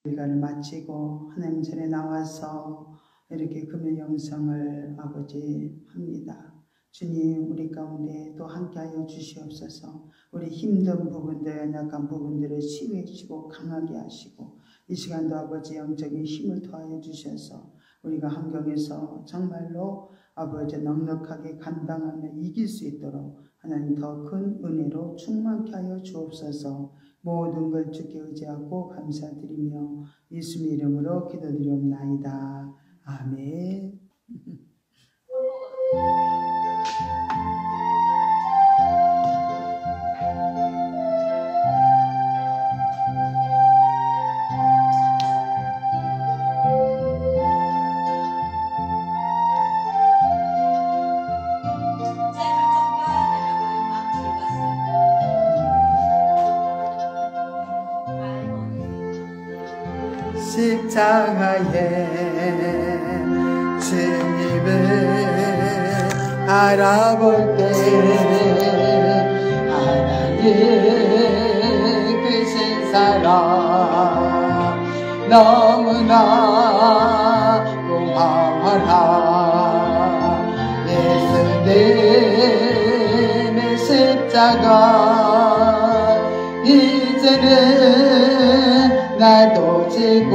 일과를 마치고 하나님 전에 나와서 이렇게 금요 영성을 아버지 합니다. 주님, 우리 가운데 또 함께하여 주시옵소서. 우리 힘든 부분들, 연약한 부분들을 치유해주시고 강하게 하시고 이 시간도 아버지 영적인 힘을 더하여 주셔서 우리가 환경에서 정말로 아버지 넉넉하게 감당하며 이길 수 있도록 하나님 더 큰 은혜로 충만케 하여 주옵소서. 모든 걸 주께 의지하고 감사드리며 예수님의 이름으로 기도드리옵나이다. 아멘. 십자가에 주님을 알아볼 때 하나님 크신 사랑 너무나 고마워라. 예수님의 십자가 이제는 나도 지고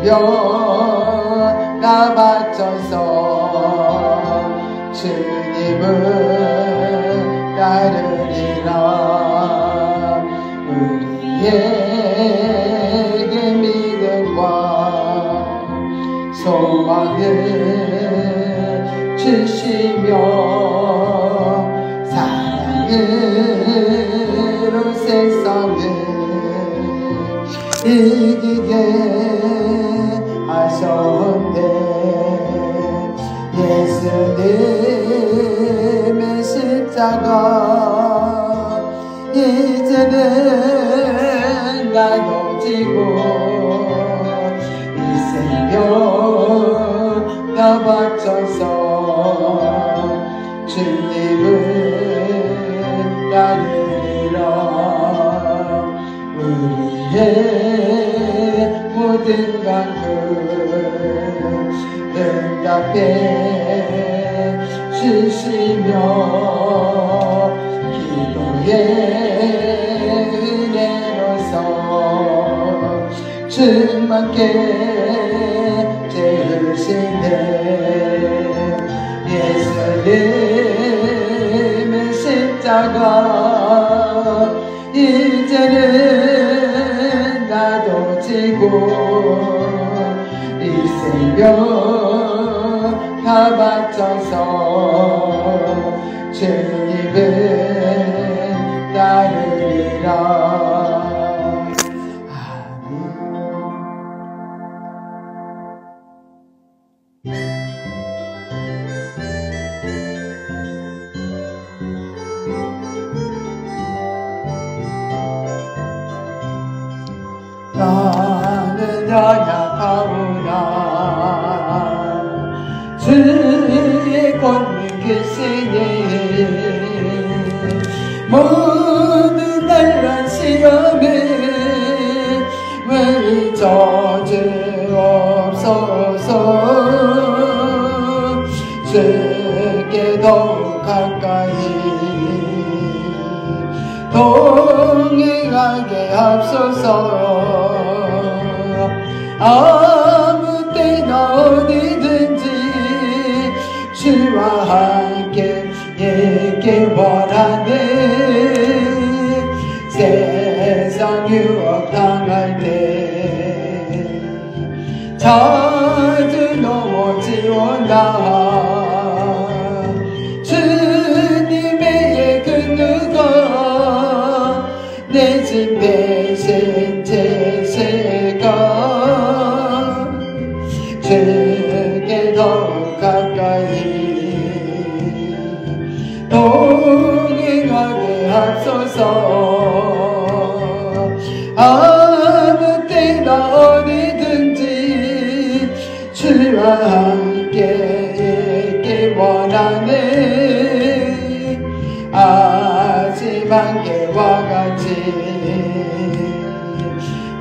있으며 나 바쳐서 주님을 따르리라. 우리에게 믿음과 소망을 주시며 사랑으로 세상을 이기게 하셨네. 예수님의 십자가 이제는 나도 지고 있으며 나 바쳐서 주님을 따르리라. 우리의 모든 간구를 응답해 주시며 기도의 은혜로서 충만케 채우시네. 예수님의 십자가 이제는 나도 지고 있으며 다 바쳐서 주님을 따르리라. 나는 연약하오나 주의 권능 크시니 모든 날란 시험에 멈춰주옵소서. 주께 더욱 가까이 동행하게 하소서. 아무 때나 어디든지 주와 함께 있길 원하네. 세상 유혹 당할 때 자주 넘어지오나 주님의 그 누가 내 집 대신 제시가 주께 더욱 가까이 동행하게 하소서. 아무 때나 어디든지 주와 함께 있길 원하네. 아침 안개와 같이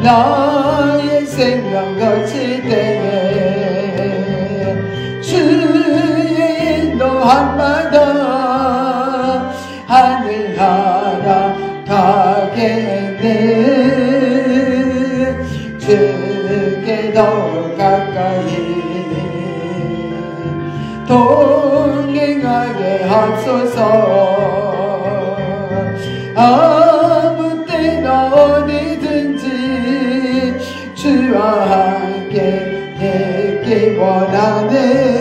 나의 생명 거칠 때에 주의 인도함마다 하늘 날아가겠네. 주께 더 가까이 동행하게 하소서. 아무 때나 어디든지 주와 함께 있기 원하네.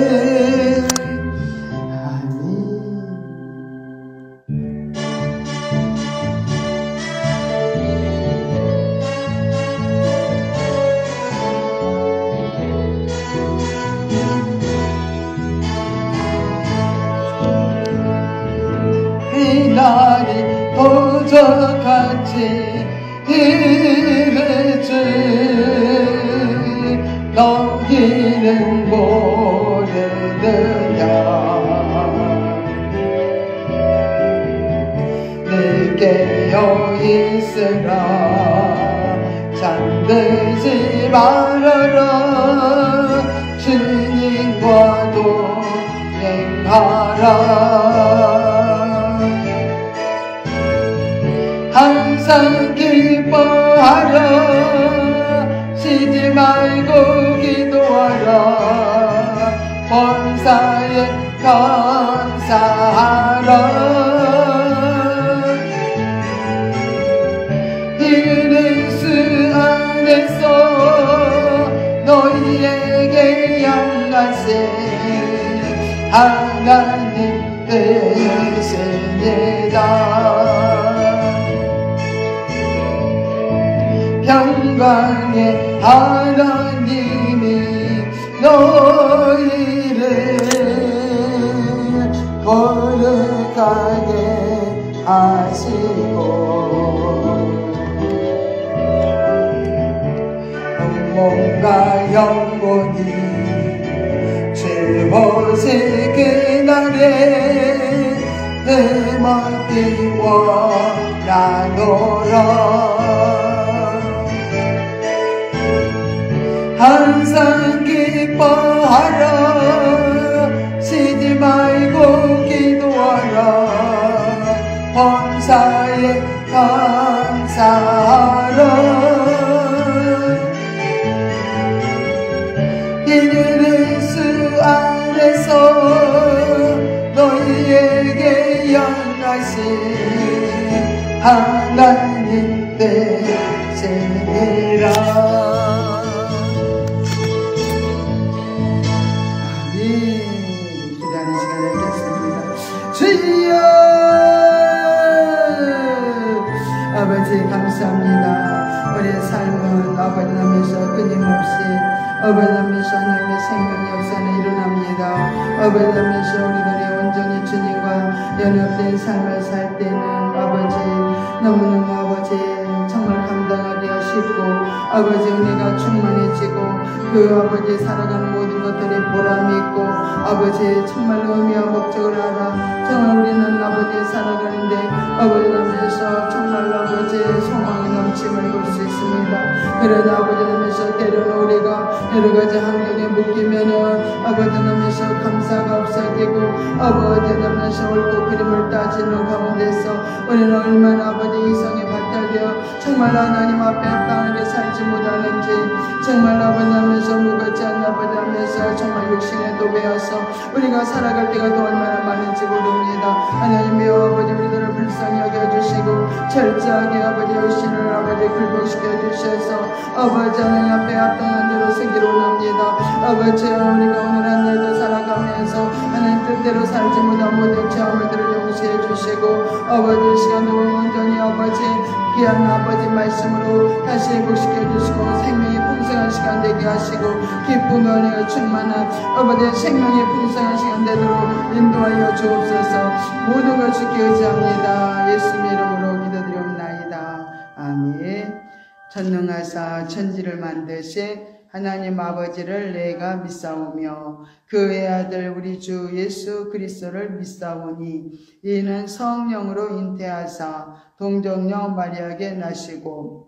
날이 도적같이 이르지 너희는 모르느냐. 늘 깨어있으라 잠들지 말아라. 주님과 동행하라. 항상 기뻐하라. 쉬지 말고 기도하라. 범사에 감사하라. 이른 수 안에서 너희에게 양하신 하나님 되십니다. 평강의 하나님이 너희를 거룩하게 하시고 몸과 영혼이 주보실 그날에 해먹기 원하노라. 항상 기뻐하라. 쉬지 말고 기도하라. 범사에 감사하라. 이르는 수 안에서 너희에게 연하신 하나님 되시니라. 아버지 감사합니다. 우리의 삶은 아버지 남에서 끊임없이 아버지 남에서 하나님의 생명 역사는 일어납니다. 아버지 남에서 우리들이 온전히 주님과 연합된 삶을 살 때는 아버지 너무너무 아버지 정말 감당하기 쉽고 아버지 은혜가 충만해지고 그 아버지 살아가는 모든 것들이 보람이 있고 아버지 정말 의미와 목적을 알아 정말 우리는 아버지 살아가는데 아버지 남에서 정말 아버지 소망이 넘침을 볼 수 있습니다. 그러나 아버지 남에서 때로는 우리가 여러가지 환경에 묶이면은 아버지 남에서 감사가 없어지고 아버지 남에서 옳고 그름을 따지는 가운데서 우리는 얼마나 아버지 이성에 발달되어 정말 하나님 앞에 합당하게 살지 못하는지 정말 아버지 남에서 무겁지 않는 아버지 남에서 정말 육신에 도배어서 우리가 살아갈 때가 또 얼마나 많은지 모릅니다. 하나님이여 아버지 우리들을 불쌍히 여겨주시고 철저하게 아버지 육신을 아버지 굴복시켜 주셔서 아버지 하나님 앞에 합당한 대로 쓰기로 원합니다. 아버지 우리가 오늘 한 날도 살아가면서 하나님 뜻대로 살지 못한 모든 체험들을 용서해 주시고 아버지 시간도 온전히 아버지 귀한 아버지 말씀으로 다시 회복시켜 주시고 생명의 풍성한 시간 되게 하시고 기쁨과 은혜가 충만한 아버지 생명의 풍성한 시간 되도록 인도하여 주옵소서. 모든 걸 주께 의지합니다. 예수님 이름으로 기도드리옵나이다. 아멘. 전능하사 천지를 만드신 하나님 아버지를 내가 믿사오며 그의 아들 우리 주 예수 그리스도를 믿사오니 이는 성령으로 잉태하사 동정녀 마리아에게 나시고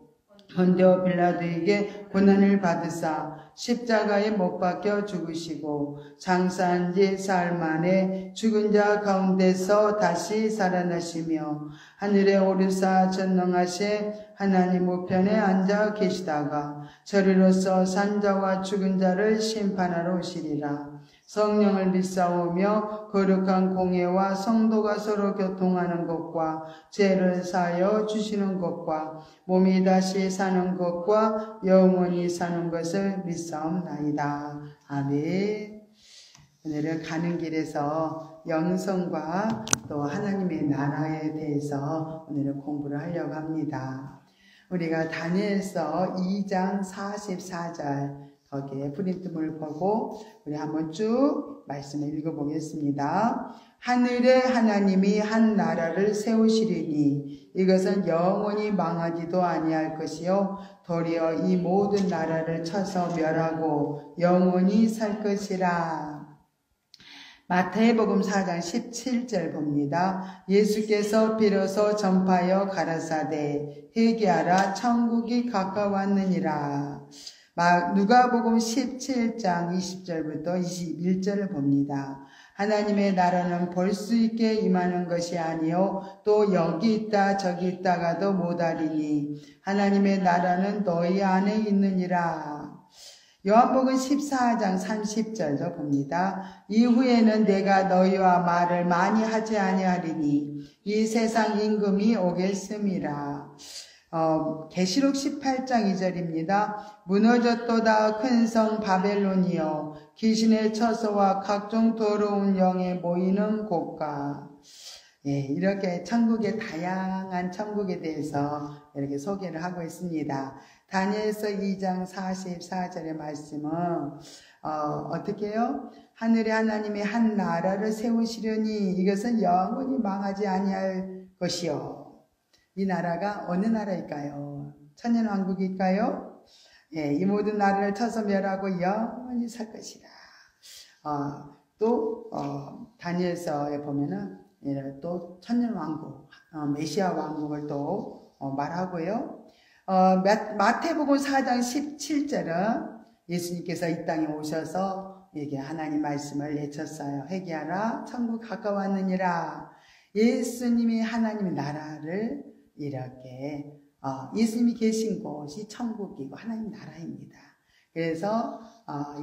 본디오 빌라도에게 고난을 받으사 십자가에 못 박혀 죽으시고 장사한 지 사흘 만에 죽은 자 가운데서 다시 살아나시며 하늘에 오르사 전능하신 하나님 우편에 앉아 계시다가 저리로서 산 자와 죽은 자를 심판하러 오시리라. 성령을 믿사오며 거룩한 공회와 성도가 서로 교통하는 것과 죄를 사하여 주시는 것과 몸이 다시 사는 것과 영원히 사는 것을 믿사옵나이다. 아멘. 오늘은 가는 길에서 영성과 또 하나님의 나라에 대해서 오늘은 공부를 하려고 합니다. 우리가 다니엘서 2장 44절 거기에 프린트물 보고 우리 한번 쭉 말씀을 읽어보겠습니다. 하늘의 하나님이 한 나라를 세우시리니 이것은 영원히 망하지도 아니할 것이요 도리어 이 모든 나라를 쳐서 멸하고 영원히 살 것이라. 마태복음 4장 17절 봅니다. 예수께서 비로소 전파하여 가라사대 회개하라 천국이 가까웠느니라. 누가복음 17장 20절부터 21절을 봅니다. 하나님의 나라는 볼 수 있게 임하는 것이 아니요 또 여기 있다 저기 있다가도 못하리니 하나님의 나라는 너희 안에 있느니라. 요한복음 14장 30절도 봅니다. 이후에는 내가 너희와 말을 많이 하지 아니하리니 이 세상 임금이 오겠음이라. 계시록 18장 2절입니다. 무너졌도다 큰 성 바벨론이여 귀신의 처소와 각종 더러운 영에 모이는 곳과. 이렇게 천국의 다양한 천국에 대해서 이렇게 소개를 하고 있습니다. 다니엘서 2장 44절의 말씀은 어떻게 해요? 하늘의 하나님이 한 나라를 세우시려니 이것은 영원히 망하지 아니할 것이요. 이 나라가 어느 나라일까요? 천년왕국일까요? 이 모든 나라를 쳐서 멸하고 영원히 살 것이라. 또 다니엘서에 보면은 또 천년왕국, 메시아 왕국을 또 말하고요. 마태복음 4장 17절은 예수님께서 이 땅에 오셔서 이게 하나님 말씀을 내쳤어요. 회개하라 천국 가까웠느니라. 예수님이 하나님의 나라를 이렇게 예수님이 계신 곳이 천국이고 하나님 나라입니다. 그래서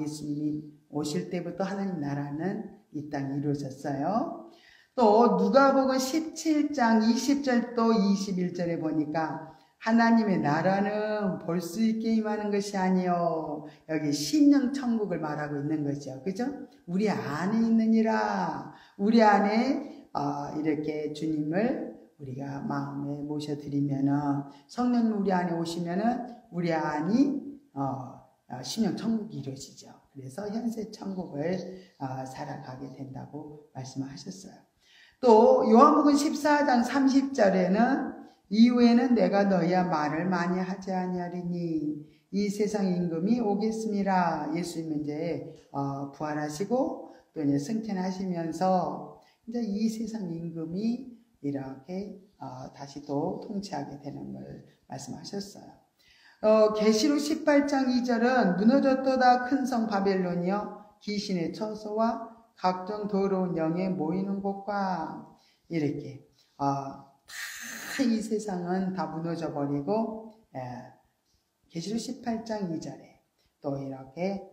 예수님이 오실 때부터 하나님 나라는 이 땅에 이루어졌어요. 또 누가복음 17장 20절 또 21절에 보니까 하나님의 나라는 볼 수 있게 임하는 것이 아니요 여기 신령 천국을 말하고 있는 거죠. 그죠? 우리 안에 있느니라. 우리 안에 이렇게 주님을 우리가 마음에 모셔드리면은 성령 우리 안에 오시면은 우리 안이 신령 천국이 이루어지죠. 그래서 현세 천국을 살아가게 된다고 말씀하셨어요. 또 요한복음 14장 30절에는 이후에는 내가 너희와 말을 많이 하지 아니하리니 이 세상 임금이 오겠음이라. 예수님은 이제 부활하시고 또 이제 승천하시면서 이제 이 세상 임금이 이렇게 다시 또 통치하게 되는 걸 말씀하셨어요. 계시록 18장 2절은 무너졌도다 큰 성 바벨론이여 귀신의 처소와 각종 더러운 영에 모이는 곳과 이렇게 다 이 세상은 다 무너져 버리고 계시록 18장 2절에 또 이렇게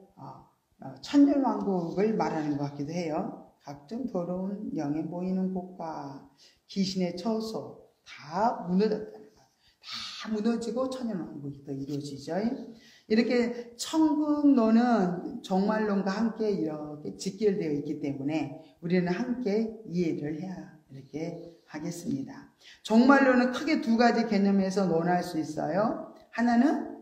천년왕국을 말하는 것 같기도 해요. 각종 더러운 영에 모이는 곳과 귀신의 처소 다 무너졌다는 거예요. 다 무너지고 천년왕국이 또 이루어지죠. 이렇게 천국론은 종말론과 함께 이렇게 직결되어 있기 때문에 우리는 함께 이해를 해야 이렇게 하겠습니다. 종말론은 크게 두 가지 개념에서 논할 수 있어요. 하나는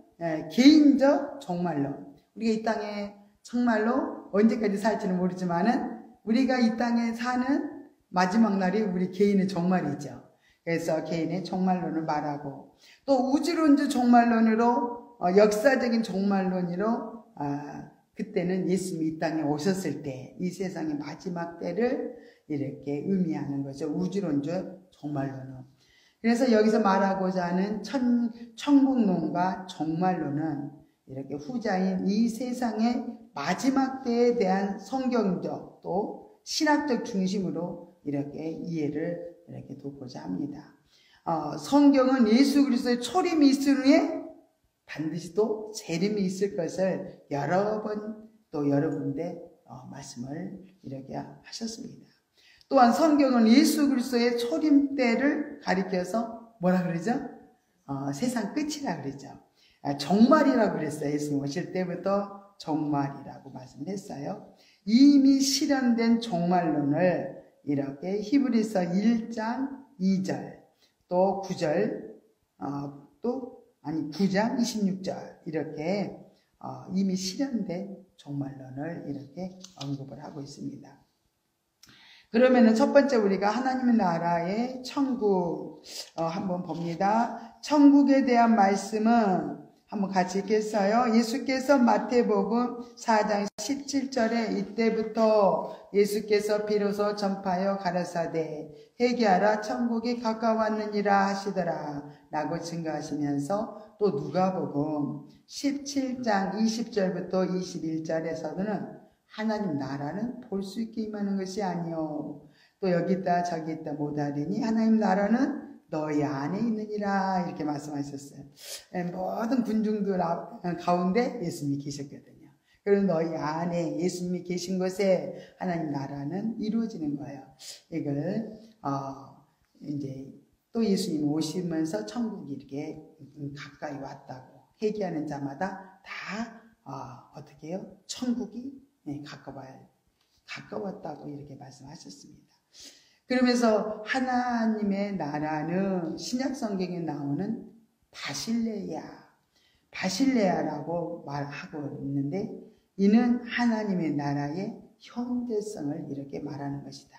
개인적 종말론. 우리가 이 땅에 정말로 언제까지 살지는 모르지만은 우리가 이 땅에 사는 마지막 날이 우리 개인의 종말이죠. 그래서 개인의 종말론을 말하고 또 우주론적 종말론으로 역사적인 종말론으로 그때는 예수님이 이 땅에 오셨을 때 이 세상의 마지막 때를 이렇게 의미하는 거죠. 우주론적 종말론은. 그래서 여기서 말하고자 하는 천국론과 종말론은 이렇게 후자인 이 세상의 마지막 때에 대한 성경적 또 신학적 중심으로 이렇게 이해를 이렇게 돕고자 합니다. 성경은 예수 그리스도의 초림이 있을 후에 반드시 또 재림이 있을 것을 여러 번 또 여러 군데 말씀을 이렇게 하셨습니다. 또한 성경은 예수 그리스도의 초림 때를 가리켜서 뭐라 그러죠? 세상 끝이라 그러죠. 종말이라고 그랬어요. 예수님 오실 때부터 종말이라고 말씀했어요. 이미 실현된 종말론을 이렇게 히브리서 1장 2절 또 9절 9장 26절 이렇게 이미 실현된 종말론을 이렇게 언급을 하고 있습니다. 그러면은 첫 번째 우리가 하나님의 나라의 천국 한번 봅니다. 천국에 대한 말씀은 한번 같이 읽겠어요. 예수께서 마태복음 4장 17절에 이때부터 예수께서 비로소 전파하여 가라사대 회개하라 천국이 가까웠느니라 하시더라 라고 증거하시면서 또 누가복음 17장 20절부터 21절에서는 하나님 나라는 볼 수 있게 임하는 것이 아니요 또 여기 있다 저기 있다 못하리니 하나님 나라는 너희 안에 있느니라 이렇게 말씀하셨어요. 모든 군중들 가운데 예수님이 계셨거든요. 그래서 너희 안에 예수님이 계신 곳에 하나님 나라는 이루어지는 거예요. 이걸 이제 또 예수님 오시면서 천국이 이렇게 가까이 왔다고 회개하는 자마다 다 어떻게 해요? 천국이 가까웠다고 이렇게 말씀하셨습니다. 그러면서 하나님의 나라는 신약 성경에 나오는 바실레아라고 말하고 있는데 이는 하나님의 나라의 현재성을 이렇게 말하는 것이다.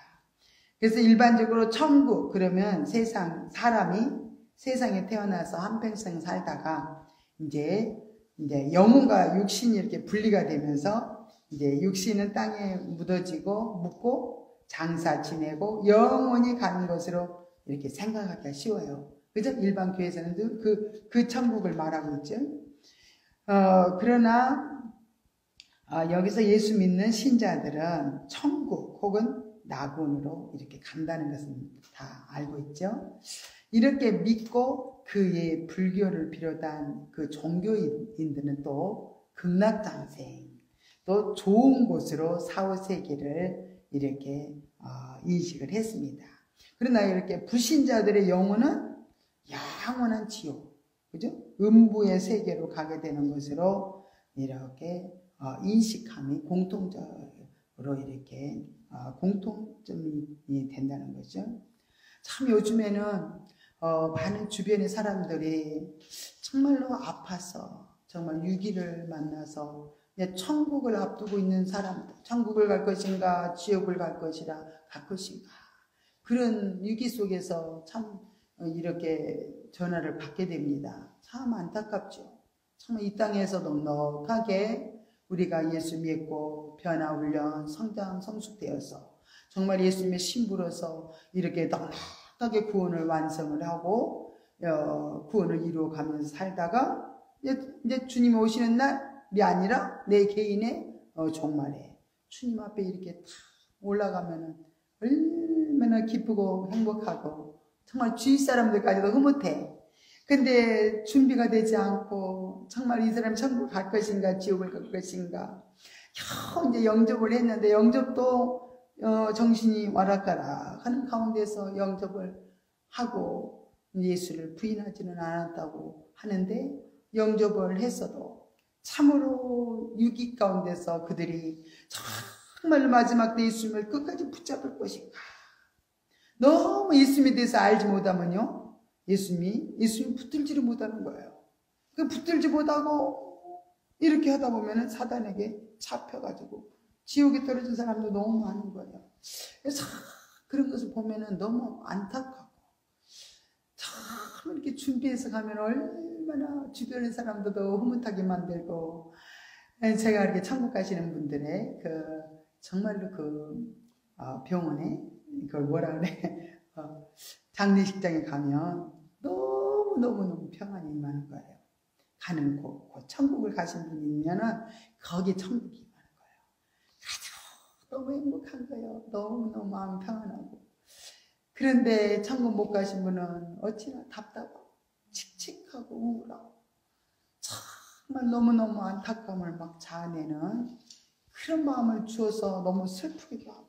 그래서 일반적으로 천국 그러면 사람이 세상에 태어나서 한평생 살다가 이제 영혼과 육신이 이렇게 분리가 되면서 이제 육신은 땅에 묻고 장사 지내고 영원히 가는 것으로 이렇게 생각하기가 쉬워요. 그죠? 일반 교회에서는 그 천국을 말하고 있죠. 그러나 여기서 예수 믿는 신자들은 천국 혹은 낙원으로 이렇게 간다는 것은 다 알고 있죠. 이렇게 믿고 그의 불교를 비롯한 그 종교인들은 또 극락장생 또 좋은 곳으로 사후세계를 이렇게 인식을 했습니다. 그러나 이렇게 불신자들의 영혼은 영원한 지옥, 그죠? 음부의 세계로 가게 되는 것으로 이렇게 인식함이 공통적으로 이렇게 공통점이 된다는 거죠. 참 요즘에는 많은 주변의 사람들이 정말로 아파서 정말 위기를 만나서 천국을 앞두고 있는 사람들, 천국을 갈 것인가 지옥을 갈 것인가 그런 위기 속에서 참 이렇게 전화를 받게 됩니다. 참 안타깝죠. 정말 이 땅에서 넉넉하게 우리가 예수 믿고 변화훈련 성장 성숙되어서 정말 예수님의 신부로서 이렇게 넉넉하게 구원을 완성을 하고 구원을 이루어가면서 살다가 이제 주님이 오시는 날이 아니라 내 개인의 종말에 주님 앞에 이렇게 탁 올라가면은 얼마나 기쁘고 행복하고 정말 주위 사람들까지도 흐뭇해. 근데 준비가 되지 않고 정말 이 사람 천국 갈 것인가 지옥을 갈 것인가 겨우 이제 영접을 했는데 영접도 정신이 와락가락 하는 가운데서 영접을 하고 예수를 부인하지는 않았다고 하는데 영접을 했어도 참으로 유기 가운데서 그들이 정말 마지막 때 예수님을 끝까지 붙잡을 것인가. 너무 예수님에 대해서 알지 못하면요 예수님이 붙들지를 못하는 거예요. 그 붙들지 못하고 이렇게 하다 보면은 사단에게 잡혀가지고 지옥에 떨어진 사람도 너무 많은 거예요. 그래서 그런 것을 보면은 너무 안타깝고 참 이렇게 준비해서 가면 얼마나 주변의 사람들도 흐뭇하게 만들고 제가 이렇게 천국 가시는 분들의 정말로 병원에 그걸 뭐라 그래 장례식장에 가면 너무너무 평안이 임하는 거예요. 가는 곳, 천국을 가신 분이 있면은 거기 천국이 임하는 거예요. 아주 너무 행복한 거예요. 너무너무 마음 평안하고. 그런데 천국 못 가신 분은 어찌나 답답하고 칙칙하고 우울하고 정말 너무너무 안타까움을 막 자아내는 그런 마음을 주어서 너무 슬프기도 하고,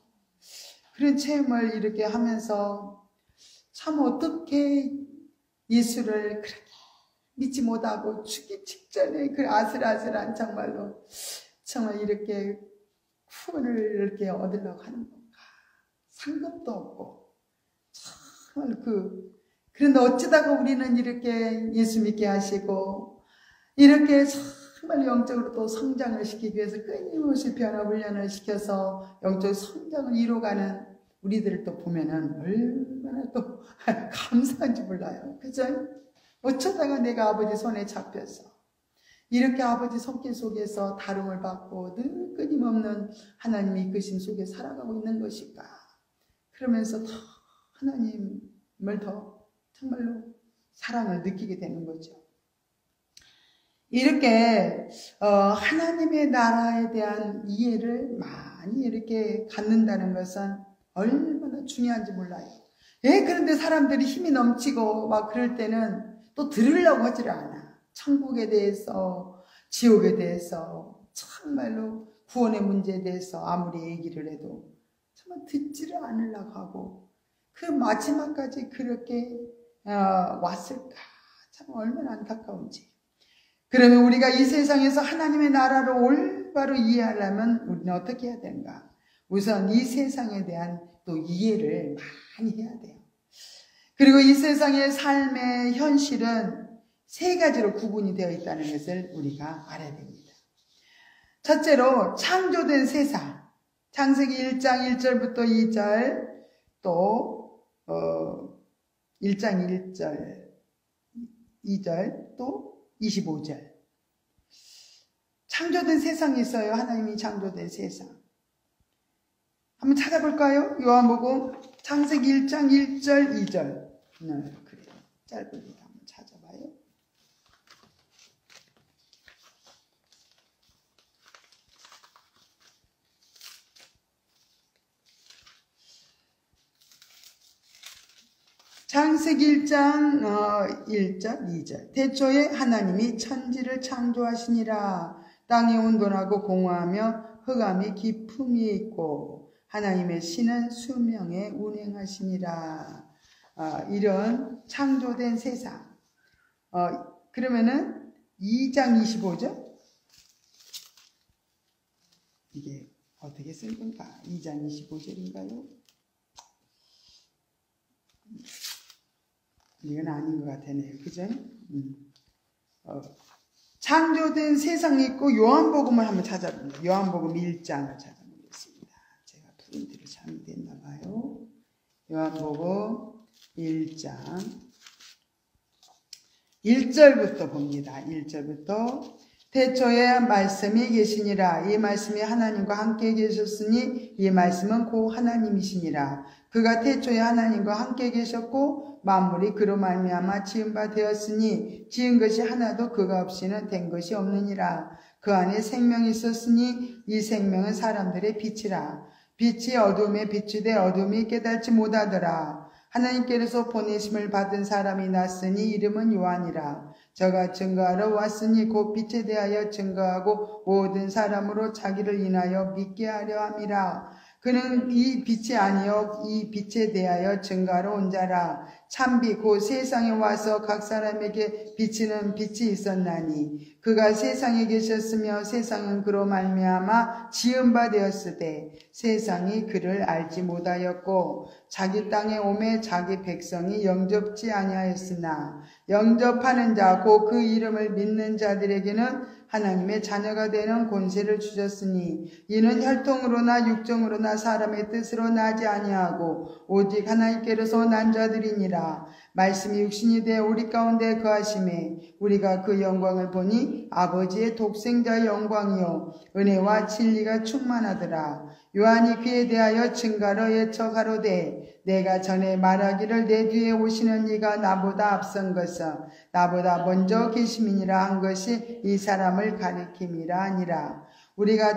그런 체험을 이렇게 하면서 참 어떻게 예수를 그렇게 믿지 못하고 죽기 직전에 그 아슬아슬한 정말 이렇게 구원을 이렇게 얻으려고 하는 건가. 상급도 없고 정말 그런데 어쩌다가 우리는 이렇게 예수 믿게 하시고 이렇게 정말 영적으로 또 성장을 시키기 위해서 끊임없이 변화 훈련을 시켜서 영적 성장을 이뤄가는 우리들을 또 보면은 얼마나 또 감사한지 몰라요. 그죠? 어쩌다가 내가 아버지 손에 잡혀서 이렇게 아버지 손길 속에서 다rum을 받고 늘 끊임없는 하나님의 이끄심 속에 살아가고 있는 것일까. 그러면서 더 하나님을 더 정말로 사랑을 느끼게 되는 거죠. 이렇게 하나님의 나라에 대한 이해를 많이 이렇게 갖는다는 것은 얼마나 중요한지 몰라요. 그런데 사람들이 힘이 넘치고 막 그럴 때는 또 들으려고 하질 않아. 천국에 대해서, 지옥에 대해서, 정말로 구원의 문제에 대해서 아무리 얘기를 해도 정말 듣지를 않으려고 하고, 그 마지막까지 그렇게 왔을까. 참 얼마나 안타까운지. 그러면 우리가 이 세상에서 하나님의 나라를 올바로 이해하려면 우리는 어떻게 해야 되는가? 우선 이 세상에 대한 또 이해를 많이 해야 돼요. 그리고 이 세상의 삶의 현실은 세 가지로 구분이 되어 있다는 것을 우리가 알아야 됩니다. 첫째로 창조된 세상, 창세기 1장 1절부터 2절, 또 1장 1절, 2절, 또 25절. 창조된 세상이 있어요. 하나님이 창조된 세상. 한번 찾아볼까요? 요한복음 창세기 1장 1절 2절. 네, 그래요. 짧으니까 한번 찾아봐요. 창세기 1장 1절 2절. 태초에 하나님이 천지를 창조하시니라. 땅이 온돈하고 공허하며 흑암이 깊음이 있고 하나님의 신은 수명에 운행하시니라. 이런 창조된 세상. 그러면은 2장 25절. 이게 어떻게 쓴 건가? 2장 25절인가요? 이건 아닌 것 같아요. 그죠? 창조된 세상이 있고 요한복음을 한번 찾아봅니다. 요한복음 1장을 찾아보겠습니다. 제가 푸른 대로 잠이 됐나 봐요. 요한복음 1장 1절부터 봅니다. 1절부터 태초에 말씀이 계시니라. 이 말씀이 하나님과 함께 계셨으니 이 말씀은 고 하나님이시니라. 그가 태초에 하나님과 함께 계셨고 만물이 그로 말미암아 지은 바 되었으니 지은 것이 하나도 그가 없이는 된 것이 없느니라. 그 안에 생명이 있었으니 이 생명은 사람들의 빛이라. 빛이 어둠에 비추되 어둠이 깨닫지 못하더라. 하나님께로서 보내심을 받은 사람이 났으니 이름은 요한이라. 저가 증거하러 왔으니 곧 빛에 대하여 증거하고 모든 사람으로 자기를 인하여 믿게 하려 함이라. 그는 이 빛이 아니요 이 빛에 대하여 증거하러 온 자라. 참빛 곧 세상에 와서 각 사람에게 비치는 빛이 있었나니 그가 세상에 계셨으며 세상은 그로 말미암아 지은 바 되었으되 세상이 그를 알지 못하였고 자기 땅에 오매 자기 백성이 영접지 아니하였으나 영접하는 자 곧 그 이름을 믿는 자들에게는 하나님의 자녀가 되는 권세를 주셨으니 이는 혈통으로나 육정으로나 사람의 뜻으로 나지 아니하고 오직 하나님께로서 난 자들이니라. 말씀이 육신이 되어 우리 가운데 거하심에 우리가 그 영광을 보니 아버지의 독생자의 영광이요 은혜와 진리가 충만하더라. 요한이 그에 대하여 증가로 예척하로되 내가 전에 말하기를 내 뒤에 오시는 이가 나보다 앞선 것은 나보다 먼저 계심이니라 한 것이 이 사람을 가리킴이라 하니라. 우리가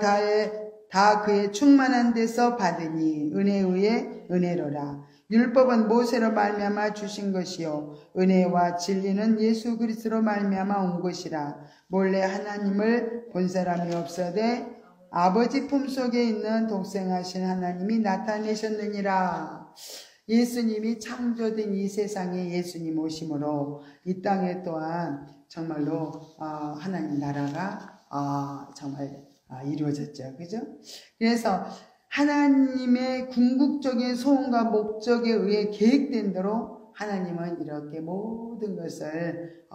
다 그의 충만한 데서 받으니 은혜에 의해 은혜로라. 율법은 모세로 말미암아 주신 것이요 은혜와 진리는 예수 그리스도로 말미암아 온 것이라. 몰래 하나님을 본 사람이 없어되 아버지 품속에 있는 독생하신 하나님이 나타내셨느니라. 예수님이 창조된 이 세상에 예수님 오심으로 이 땅에 또한 정말로 하나님 나라가 정말 이루어졌죠. 그죠? 그래서 하나님의 궁극적인 소원과 목적에 의해 계획된 대로 하나님은 이렇게 모든 것을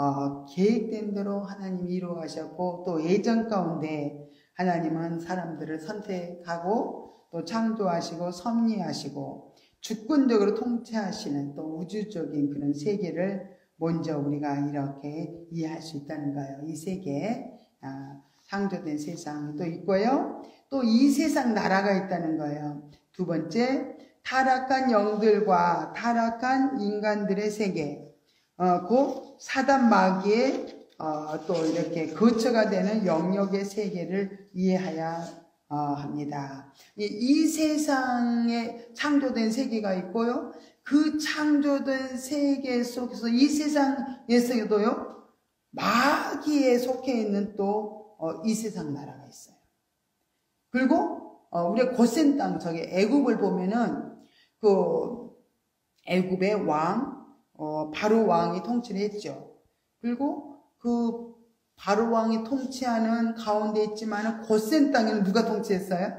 계획된 대로 하나님이 이루어가셨고, 또 예정 가운데 하나님은 사람들을 선택하고 또 창조하시고 섭리하시고 주권적으로 통치하시는 또 우주적인 그런 세계를 먼저 우리가 이렇게 이해할 수 있다는 거예요. 이 세계, 창조된 세상이 또 있고요. 또 이 세상 나라가 있다는 거예요. 두 번째, 타락한 영들과 타락한 인간들의 세계, 그 사단 마귀의 또 이렇게 거처가 되는 영역의 세계를 이해해야 합니다. 이 세상에 창조된 세계가 있고요. 그 창조된 세계 속에서 이 세상에서도요, 마귀에 속해 있는 또 이 세상 나라가 있어요. 그리고 우리가 고센 땅, 저기 애굽을 보면은 그 애굽의 왕, 바로 왕이 통치를 했죠. 그리고 그 바로 왕이 통치하는 가운데 있지만은 고센 땅에는 누가 통치했어요?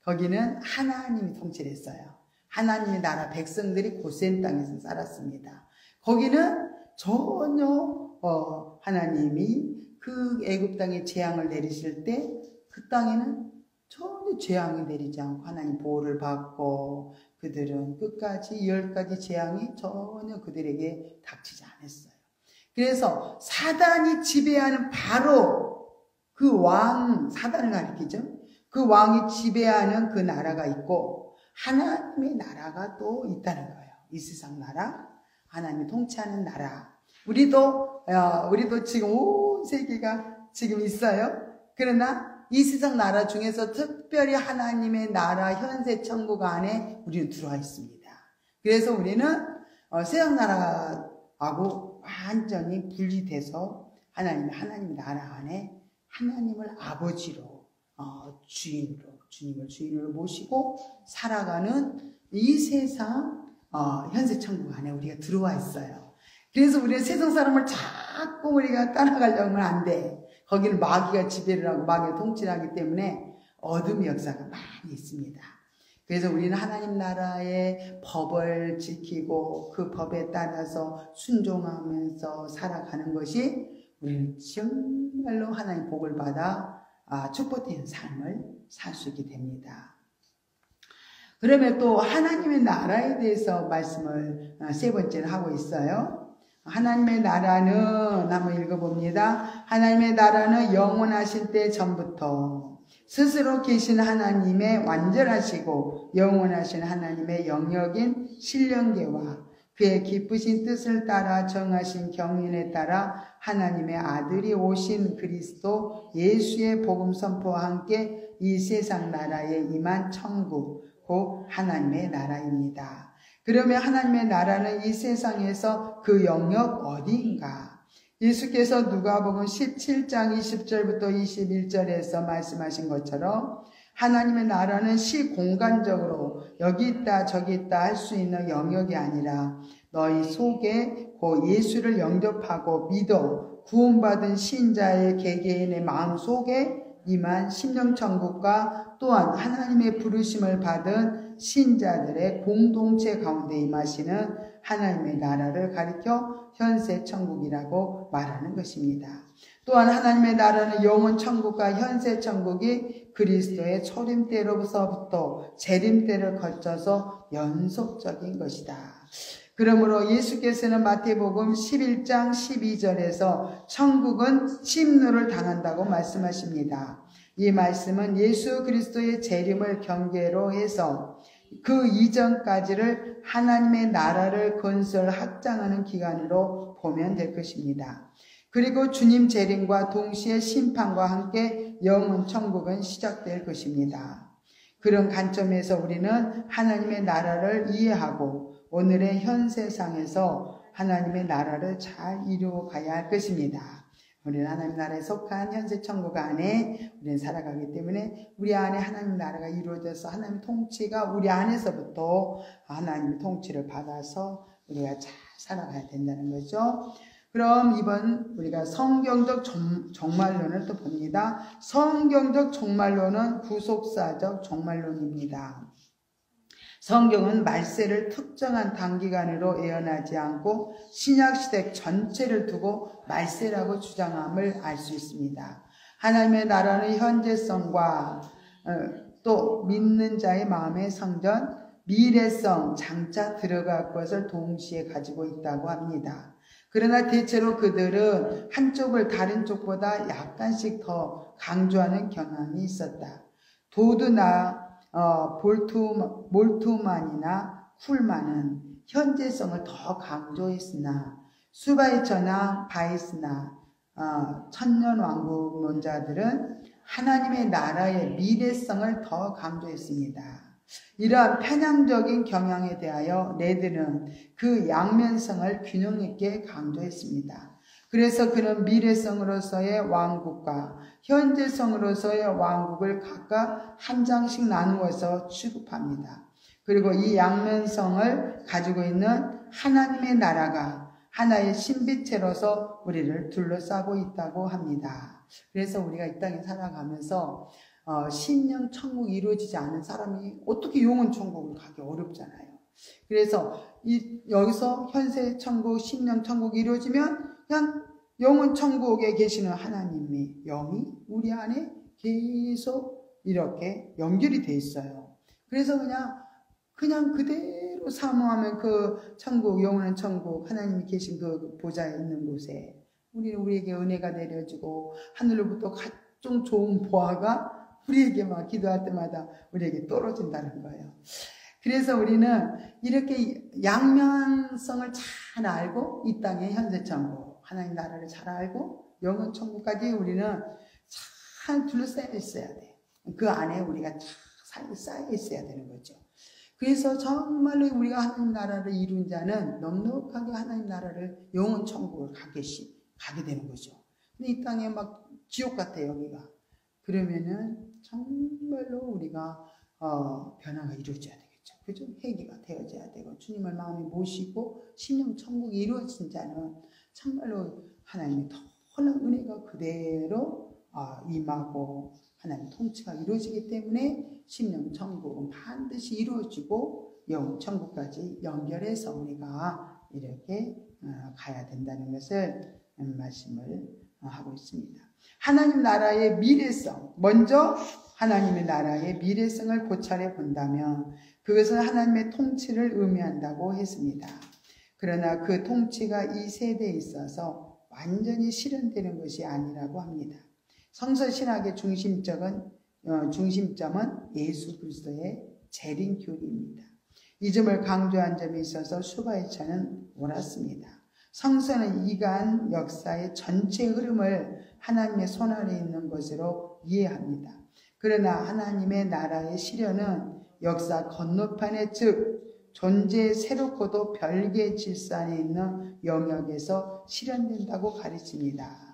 거기는 하나님이 통치를 했어요. 하나님의 나라 백성들이 고센 땅에서 살았습니다. 거기는 전혀 하나님이 그 애굽 땅에 재앙을 내리실 때 그 땅에는 전혀 재앙이 내리지 않고 하나님 보호를 받고 그들은 끝까지 10가지 재앙이 전혀 그들에게 닥치지 않았어요. 그래서 사단이 지배하는 바로 그 왕, 사단을 가리키죠. 그 왕이 지배하는 그 나라가 있고 하나님의 나라가 또 있다는 거예요. 이 세상 나라, 하나님이 통치하는 나라. 우리도 지금 온 세계가 지금 있어요. 그러나 이 세상 나라 중에서 특별히 하나님의 나라 현세 천국 안에 우리는 들어와 있습니다. 그래서 우리는 세상 나라하고 완전히 분리돼서 하나님 나라 안에 하나님을 아버지로 주님을 주인으로 모시고 살아가는 이 세상 현세 천국 안에 우리가 들어와 있어요. 그래서 우리는 세상 사람을 자꾸 우리가 따라가려고 하면 안 돼. 거기는 마귀가 지배를 하고 마귀가 통치를 하기 때문에 어둠의 역사가 많이 있습니다. 그래서 우리는 하나님 나라의 법을 지키고 그 법에 따라서 순종하면서 살아가는 것이 우리는 정말로 하나님 복을 받아 축복된 삶을 살 수 있게 됩니다. 그러면 또 하나님의 나라에 대해서 말씀을 세 번째로 하고 있어요. 하나님의 나라는 한번 읽어봅니다. 하나님의 나라는 영원하실 때 전부터 스스로 계신 하나님의 완전하시고 영원하신 하나님의 영역인 신령계와 그의 기쁘신 뜻을 따라 정하신 경륜에 따라 하나님의 아들이 오신 그리스도 예수의 복음 선포와 함께 이 세상 나라에 임한 천국, 곧 하나님의 나라입니다. 그러면 하나님의 나라는 이 세상에서 그 영역 어디인가? 예수께서 누가복음 17장 20절부터 21절에서 말씀하신 것처럼 하나님의 나라는 시공간적으로 여기 있다 저기 있다 할 수 있는 영역이 아니라 너희 속에 그 예수를 영접하고 믿어 구원받은 신자의 개개인의 마음 속에 임한 심령천국과 또한 하나님의 부르심을 받은 신자들의 공동체 가운데 임하시는 하나님의 나라를 가리켜 현세천국이라고 말하는 것입니다. 또한 하나님의 나라는 영원천국과 현세천국이 그리스도의 초림 때로부터 재림 때를 거쳐서 연속적인 것이다. 그러므로 예수께서는 마태복음 11장 12절에서 천국은 침노를 당한다고 말씀하십니다. 이 말씀은 예수 그리스도의 재림을 경계로 해서 그 이전까지를 하나님의 나라를 건설 확장하는 기간으로 보면 될 것입니다. 그리고 주님 재림과 동시에 심판과 함께 영원 천국은 시작될 것입니다. 그런 관점에서 우리는 하나님의 나라를 이해하고 오늘의 현 세상에서 하나님의 나라를 잘 이루어 가야 할 것입니다. 우리는 하나님 나라에 속한 현세 천국 안에 우리는 살아가기 때문에 우리 안에 하나님 나라가 이루어져서 하나님 통치가 우리 안에서부터 하나님의 통치를 받아서 우리가 잘 살아가야 된다는 거죠. 그럼 이번 우리가 성경적 종말론을 또 봅니다. 성경적 종말론은 구속사적 종말론입니다. 성경은 말세를 특정한 단기간으로 예언하지 않고 신약시대 전체를 두고 말세라고 주장함을 알 수 있습니다. 하나님의 나라는 현재성과 또 믿는 자의 마음의 성전, 미래성, 장차 들어갈 것을 동시에 가지고 있다고 합니다. 그러나 대체로 그들은 한쪽을 다른 쪽보다 약간씩 더 강조하는 경향이 있었다. 도드나 몰트만이나 쿨만은 현재성을 더 강조했으나 수바이처나 바이스나 천년왕국론자들은 하나님의 나라의 미래성을 더 강조했습니다. 이러한 편향적인 경향에 대하여 레드는 그 양면성을 균형 있게 강조했습니다. 그래서 그는 미래성으로서의 왕국과 현재성으로서의 왕국을 각각 한 장씩 나누어서 취급합니다. 그리고 이 양면성을 가지고 있는 하나님의 나라가 하나의 신비체로서 우리를 둘러싸고 있다고 합니다. 그래서 우리가 이 땅에 살아가면서 신령 천국이 이루어지지 않은 사람이 어떻게 영원 천국을 가기 어렵잖아요. 그래서 여기서 현세 천국, 신령 천국이 이루어지면 그냥 영원 천국에 계시는 하나님의 영이 우리 안에 계속 이렇게 연결이 돼 있어요. 그래서 그냥 그대로 사모하면 그 천국, 영원한 천국, 하나님이 계신 그 보좌에 있는 곳에 우리에게 은혜가 내려지고 하늘로부터 각종 좋은 보화가 우리에게 막 기도할 때마다 우리에게 떨어진다는 거예요. 그래서 우리는 이렇게 양면성을 잘 알고 이 땅의 현재 천국, 하나님 나라를 잘 알고 영원 천국까지 우리는 잘 둘러싸여 있어야 돼. 그 안에 우리가 잘 쌓여 있어야 되는 거죠. 그래서 정말로 우리가 하나님 나라를 이룬 자는 넉넉하게 하나님 나라를 영원 천국을 가게 되는 거죠. 근데 이 땅에 막 지옥 같아 여기가. 그러면은 정말로 우리가 변화가 이루어져야 되겠죠. 그죠? 회개가 되어져야 되고 주님을 마음에 모시고 신령 천국이 이루어진 자는 정말로 하나님의 놀라운 은혜가 그대로 임하고 하나님의 통치가 이루어지기 때문에 신령 천국은 반드시 이루어지고 영원 천국까지 연결해서 우리가 이렇게 가야 된다는 것을 말씀을 하고 있습니다. 하나님 나라의 미래성, 먼저 하나님의 나라의 미래성을 고찰해 본다면 그것은 하나님의 통치를 의미한다고 했습니다. 그러나 그 통치가 이 세대에 있어서 완전히 실현되는 것이 아니라고 합니다. 성서신학의 중심점은 예수 그리스도의 재림 교리입니다. 이 점을 강조한 점에 있어서 수바이처는 옳았습니다. 성서는 이간 역사의 전체 흐름을 하나님의 손 아래 있는 것으로 이해합니다. 그러나 하나님의 나라의 실현은 역사 건너편에 즉 존재의 새롭고도 별개의 질서 안에 있는 영역에서 실현된다고 가르칩니다.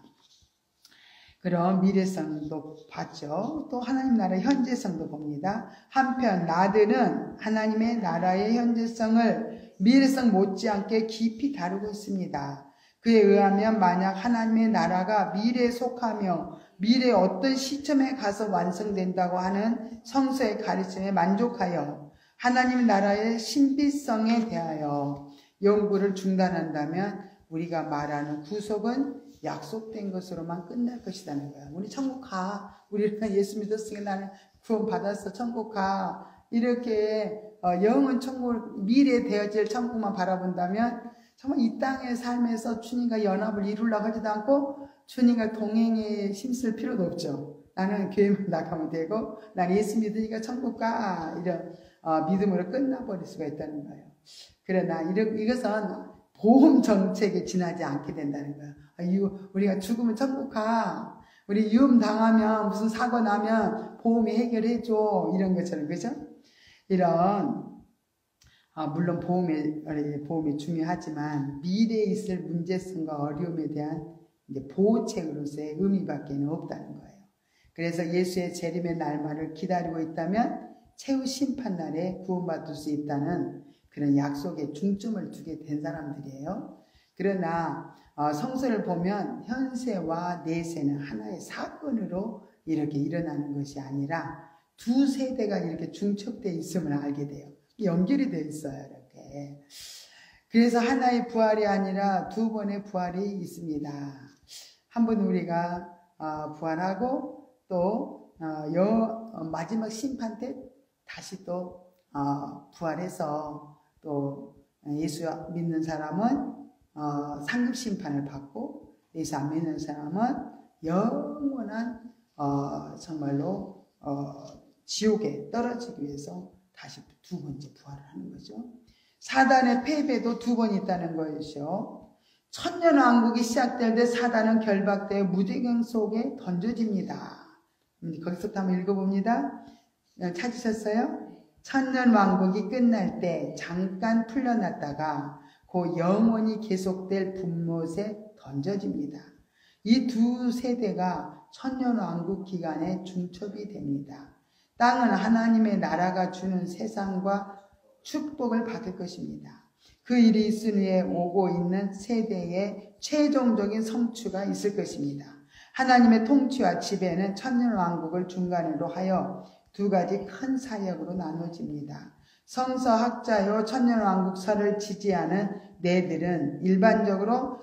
그럼 미래성도 봤죠. 또 하나님 나라의 현재성도 봅니다. 한편 라드는 하나님의 나라의 현재성을 미래성 못지않게 깊이 다루고 있습니다. 그에 의하면 만약 하나님의 나라가 미래에 속하며 미래의 어떤 시점에 가서 완성된다고 하는 성서의 가르침에 만족하여 하나님 나라의 신비성에 대하여 연구를 중단한다면 우리가 말하는 구속은 약속된 것으로만 끝날 것이라는 거야. 우리 천국 가. 우리가 예수 믿었으니 나는 구원 받았어. 천국 가. 이렇게 영원 천국, 미래 되어질 천국만 바라본다면 정말 이 땅의 삶에서 주님과 연합을 이루려고 하지도 않고 주님과 동행에 힘쓸 필요도 없죠. 나는 교회만 나가면 되고 나는 예수 믿으니까 천국 가, 이런 믿음으로 끝나버릴 수가 있다는 거예요. 그러나 이것은 보험 정책에 지나지 않게 된다는 거예요. 우리가 죽으면 천국 가, 우리 위험 당하면 무슨 사고 나면 보험이 해결해줘, 이런 것처럼, 그죠? 이런 물론 보험이 중요하지만 미래에 있을 문제성과 어려움에 대한 이제 보호책으로서의 의미밖에는 없다는 거예요. 그래서 예수의 재림의 날만을 기다리고 있다면 최후 심판날에 구원받을 수 있다는 그런 약속에 중점을 두게 된 사람들이에요. 그러나 성서를 보면 현세와 내세는 하나의 사건으로 이렇게 일어나는 것이 아니라 두 세대가 이렇게 중첩되어 있음을 알게 돼요. 연결이 되어 있어요, 이렇게. 그래서 하나의 부활이 아니라 두 번의 부활이 있습니다. 한 번 우리가 부활하고 또 마지막 심판 때 다시 또 부활해서 또 예수 믿는 사람은 상급 심판을 받고 예수 안 믿는 사람은 영원한 정말로 지옥에 떨어지기 위해서 다시 두 번째 부활을 하는 거죠. 사단의 패배도 두 번 있다는 것이죠. 천년왕국이 시작될 때 사단은 결박되어 무지경 속에 던져집니다. 거기서부터 한번 읽어봅니다. 찾으셨어요? 천년왕국이 끝날 때 잠깐 풀려났다가 그 영원히 계속될 분못에 던져집니다. 이 두 세대가 천년왕국 기간에 중첩이 됩니다. 땅은 하나님의 나라가 주는 세상과 축복을 받을 것입니다. 그 일이 있은 후에 오고 있는 세대의 최종적인 성취가 있을 것입니다. 하나님의 통치와 지배는 천년왕국을 중간으로 하여 두 가지 큰 사역으로 나눠집니다. 성서학자요 천년왕국설을 지지하는 네들은 일반적으로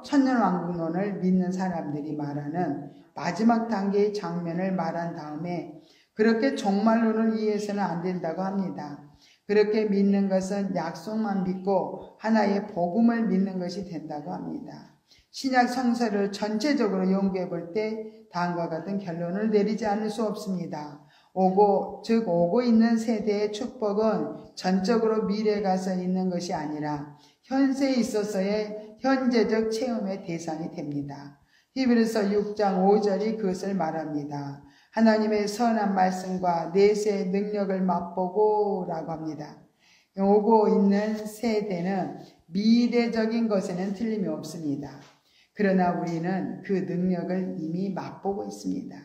천년왕국론을 믿는 사람들이 말하는 마지막 단계의 장면을 말한 다음에 그렇게 종말론을 이해해서는 안 된다고 합니다. 그렇게 믿는 것은 약속만 믿고 하나의 복음을 믿는 것이 된다고 합니다. 신약 성서를 전체적으로 연구해 볼 때 다음과 같은 결론을 내리지 않을 수 없습니다. 오고 있는 세대의 축복은 전적으로 미래에 가서 있는 것이 아니라 현세에 있어서의 현재적 체험의 대상이 됩니다. 히브리서 6장 5절이 그것을 말합니다. 하나님의 선한 말씀과 내세의 능력을 맛보고 라고 합니다. 오고 있는 세대는 미래적인 것에는 틀림이 없습니다. 그러나 우리는 그 능력을 이미 맛보고 있습니다.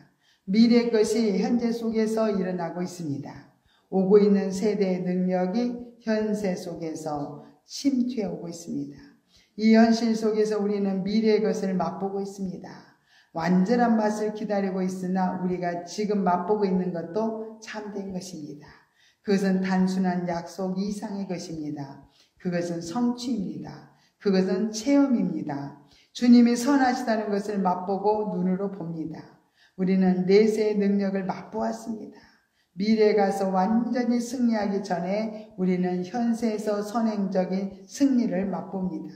미래 것이 현재 속에서 일어나고 있습니다. 오고 있는 세대의 능력이 현세 속에서 침투해 오고 있습니다. 이 현실 속에서 우리는 미래의 것을 맛보고 있습니다. 완전한 맛을 기다리고 있으나 우리가 지금 맛보고 있는 것도 참된 것입니다. 그것은 단순한 약속 이상의 것입니다. 그것은 성취입니다. 그것은 체험입니다. 주님이 선하시다는 것을 맛보고 눈으로 봅니다. 우리는 내세의 능력을 맛보았습니다. 미래에 가서 완전히 승리하기 전에 우리는 현세에서 선행적인 승리를 맛봅니다.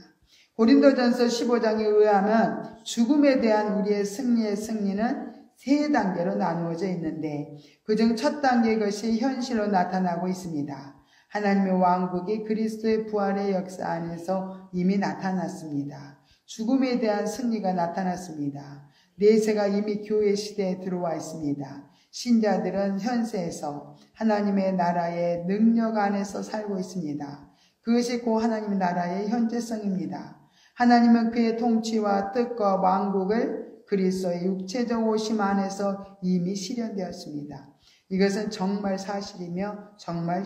고린도전서 15장에 의하면 죽음에 대한 우리의 승리는 세 단계로 나누어져 있는데 그중 첫 단계의 것이 현실로 나타나고 있습니다. 하나님의 왕국이 그리스도의 부활의 역사 안에서 이미 나타났습니다. 죽음에 대한 승리가 나타났습니다. 내세가 이미 교회 시대에 들어와 있습니다. 신자들은 현세에서 하나님의 나라의 능력 안에서 살고 있습니다. 그것이 곧 하나님의 나라의 현재성입니다. 하나님은 그의 통치와 뜻과 왕국을 그리스도의 육체적 오심 안에서 이미 실현되었습니다. 이것은 정말 사실이며 정말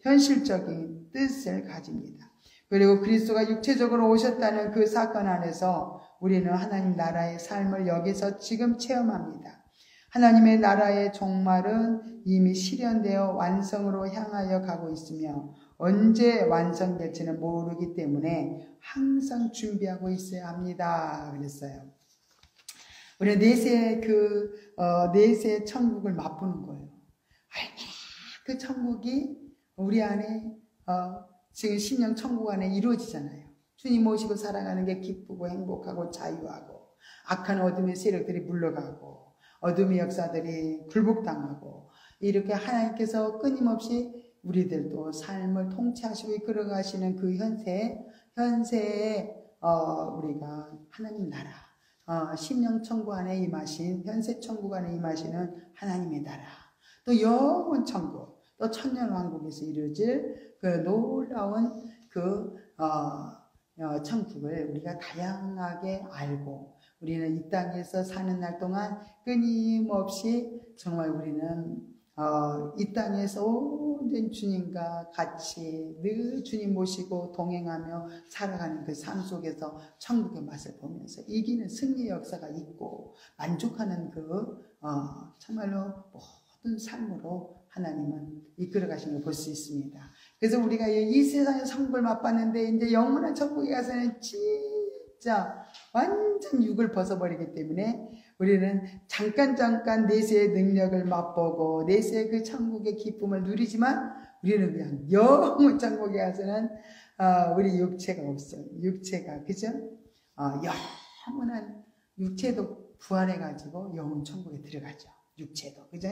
현실적인 뜻을 가집니다. 그리고 그리스도가 육체적으로 오셨다는 그 사건 안에서 우리는 하나님 나라의 삶을 여기서 지금 체험합니다. 하나님의 나라의 종말은 이미 실현되어 완성으로 향하여 가고 있으며 언제 완성될지는 모르기 때문에 항상 준비하고 있어야 합니다. 그랬어요. 우리 내세의 천국을 맛보는 거예요. 그 천국이 우리 안에 지금 심령 천국 안에 이루어지잖아요. 주님 모시고 살아가는 게 기쁘고 행복하고 자유하고 악한 어둠의 세력들이 물러가고 어둠의 역사들이 굴복당하고 이렇게 하나님께서 끊임없이 우리들도 삶을 통치하시고 이끌어가시는 그 현세에 우리가 하나님 나라 심령 천국 안에 임하신 현세 천국 안에 임하시는 하나님의 나라 또 영원 천국 또 천년 왕국에서 이루어질 그 놀라운 그 천국을 우리가 다양하게 알고 우리는 이 땅에서 사는 날 동안 끊임없이 정말 우리는 이 땅에서 오랜 주님과 같이 늘 주님 모시고 동행하며 살아가는 그 삶 속에서 천국의 맛을 보면서 이기는 승리의 역사가 있고 만족하는 그 정말로 모든 삶으로 하나님은 이끌어 가신 걸 볼 수 있습니다. 그래서 우리가 이 세상의 천국을 맛봤는데 이제 영원한 천국에 가서는 진짜 완전 육을 벗어버리기 때문에 우리는 잠깐 내세의 능력을 맛보고 내세의 그 천국의 기쁨을 누리지만 우리는 그냥 영원 천국에 가서는 우리 육체가 없어요. 육체가 그죠? 영원한 육체도 부활해가지고 영원 천국에 들어가죠. 육체도 그죠?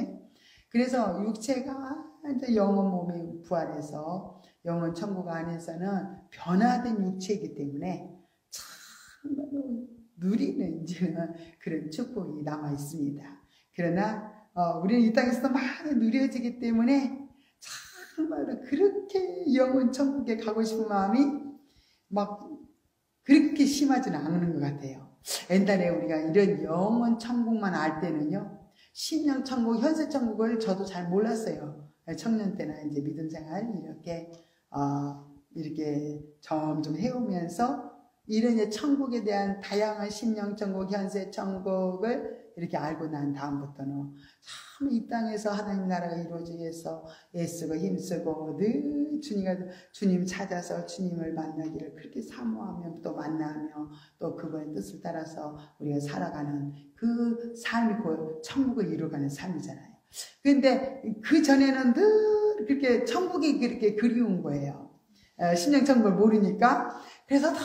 그래서 육체가 이제 영원 몸이 부활해서 영원 천국 안에서는 변화된 육체이기 때문에 참말로 누리는 이제는 그런 축복이 남아 있습니다. 그러나 우리는 이 땅에서도 많이 누려지기 때문에 정말로 그렇게 영원 천국에 가고 싶은 마음이 막 그렇게 심하지는 않은 것 같아요. 옛날에 우리가 이런 영원 천국만 알 때는요, 심령 천국, 현세 천국을 저도 잘 몰랐어요. 청년 때나 이제 믿음 생활 이렇게 점점 해오면서 이런 이제 천국에 대한 다양한 심령 천국, 현세 천국을 이렇게 알고 난 다음부터는 참 이 땅에서 하나님 나라가 이루어지기 위해서 애쓰고 힘쓰고 늘 주님 찾아서 주님을 만나기를 그렇게 사모하며 또 만나며 또 그분의 뜻을 따라서 우리가 살아가는 그 삶이 곧 천국을 이루어가는 삶이잖아요. 그런데 그 전에는 늘 그렇게 천국이 그렇게 그리운 거예요. 심령 천국을 모르니까. 그래서 다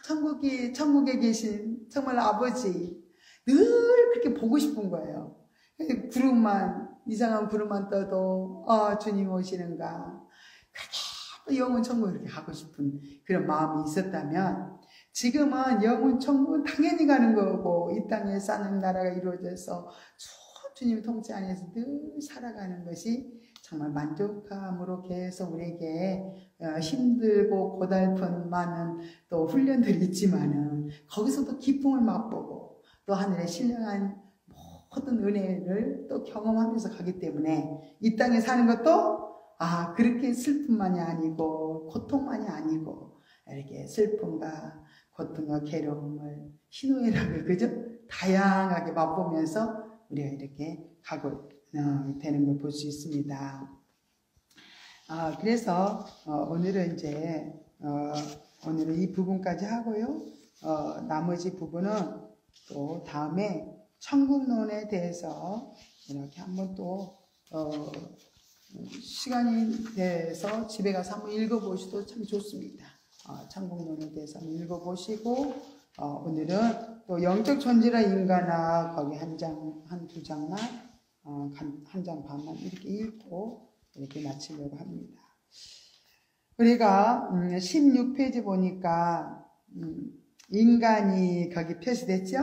천국에 계신 정말 아버지 늘 그렇게 보고 싶은 거예요. 이상한 구름만 떠도 주님 오시는가, 그렇게 영원 천국을 이렇게 가고 싶은 그런 마음이 있었다면, 지금은 영원 천국은 당연히 가는 거고 이 땅에 사는 나라가 이루어져서 주님 통치 안에서 늘 살아가는 것이 정말 만족함으로 계속 우리에게 힘들고 고달픈 많은 또 훈련들이 있지만은 거기서도 기쁨을 맛보고 또 하늘의 신령한 모든 은혜를 또 경험하면서 가기 때문에 이 땅에 사는 것도 그렇게 슬픔만이 아니고 고통만이 아니고 이렇게 슬픔과 고통과 괴로움을 희노애락을 그저 다양하게 맛보면서 우리가 이렇게 가고 되는 걸 볼 수 있습니다. 그래서 오늘은 이제 오늘은 이 부분까지 하고요. 나머지 부분은 또 다음에 천국론에 대해서 이렇게 한번 또 시간이 돼서 집에 가서 한번 읽어보셔도 참 좋습니다. 천국론에 대해서 한번 읽어보시고 오늘은 또 영적 존재라 인간아 거기 한두 장만 한 장 반만 이렇게 읽고 이렇게 마치려고 합니다. 우리가 16페이지 보니까 인간이 거기 표시됐죠?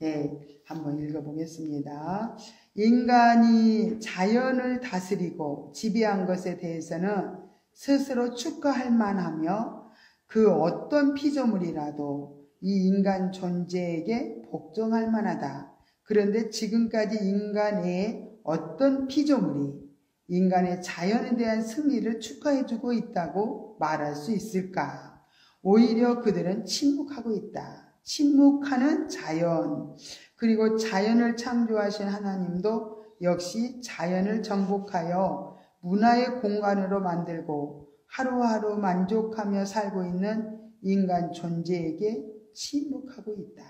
네, 한번 읽어보겠습니다. 인간이 자연을 다스리고 지배한 것에 대해서는 스스로 축하할 만하며 그 어떤 피조물이라도 이 인간 존재에게 복종할 만하다. 그런데 지금까지 인간의 어떤 피조물이 인간의 자연에 대한 승리를 축하해주고 있다고 말할 수 있을까? 오히려 그들은 침묵하고 있다. 침묵하는 자연, 그리고 자연을 창조하신 하나님도 역시 자연을 정복하여 문화의 공간으로 만들고 하루하루 만족하며 살고 있는 인간 존재에게 침묵하고 있다.